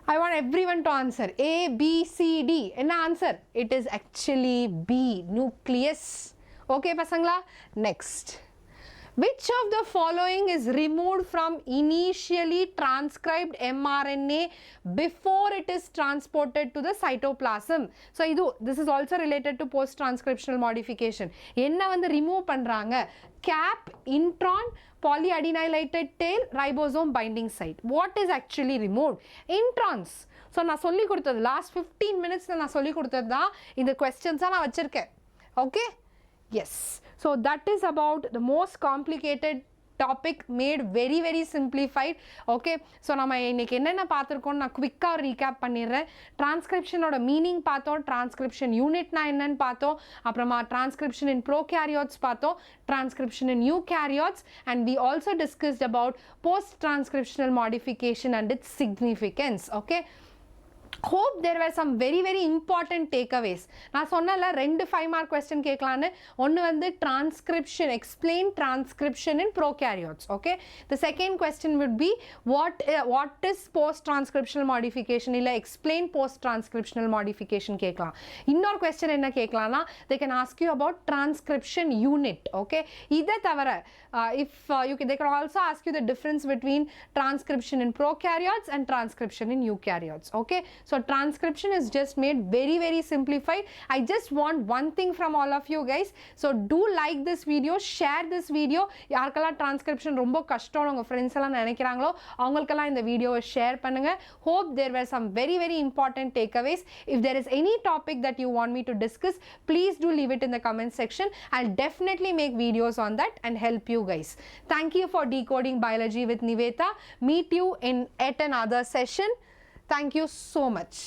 I want everyone to answer. A, B, C, D. Enna answer? It is actually B, nucleus. Okay pasangla. Next. Which of the following is removed from initially transcribed mRNA before it is transported to the cytoplasm? So this is also related to post-transcriptional modification. Enna vandu remove pandranga? Cap, intron, polyadenylated tail, ribosome binding site. What is actually removed? Introns. So na solli koduthathu last 15 minutes na solli koduthathu da indha questions na vachirukken. Okay, yes. So that is about the most complicated topic made very very simplified. Okay, so nama இன்னைக்கு என்னென்ன பார்த்திருக்கோம் நான் குவிக்கா recap பண்ணிடுறேன். டிரான்ஸ்கிரிப்ஷனோட meaning பார்த்தோம், transcription யூனிட்னா என்னன்னு பார்த்தோம், அப்புறமா transcription in prokaryotes பார்த்தோம், transcription in eukaryotes, and we also discussed about post transcriptional modification and its significance. Okay, hope there were some very very important takeaways. நான் சொன்னல ரெண்டு 5 mark question கேட்கலான்னு. ஒன்று வந்து transcription, explain transcription in prokaryotes. Okay, the second question would be what is post transcriptional modification, இல்ல explain post transcriptional modification கேட்கலாம். இன்னொரு question என்ன கேட்கலாம்னா they can ask you about transcription unit. Okay, இதை தவிர they can also ask you the difference between transcription in prokaryotes and transcription in eukaryotes. Okay, so transcription is just made very very simplified. I just want one thing from all of you guys. So do like this video, share this video. யார்க்கெல்லாம் transcription ரொம்ப கஷ்டம் உங்க friends எல்லாம் நினைக்கிறாங்களோ அவங்களுக்கெல்லாம் இந்த வீடியோவை share பண்ணுங்க. Hope there were some very very important takeaways. If there is any topic that you want me to discuss, please do leave it in the comment section. I'll definitely make videos on that and help you guys. Thank you for decoding biology with Nivetha. Meet you in yet another session. Thank you so much.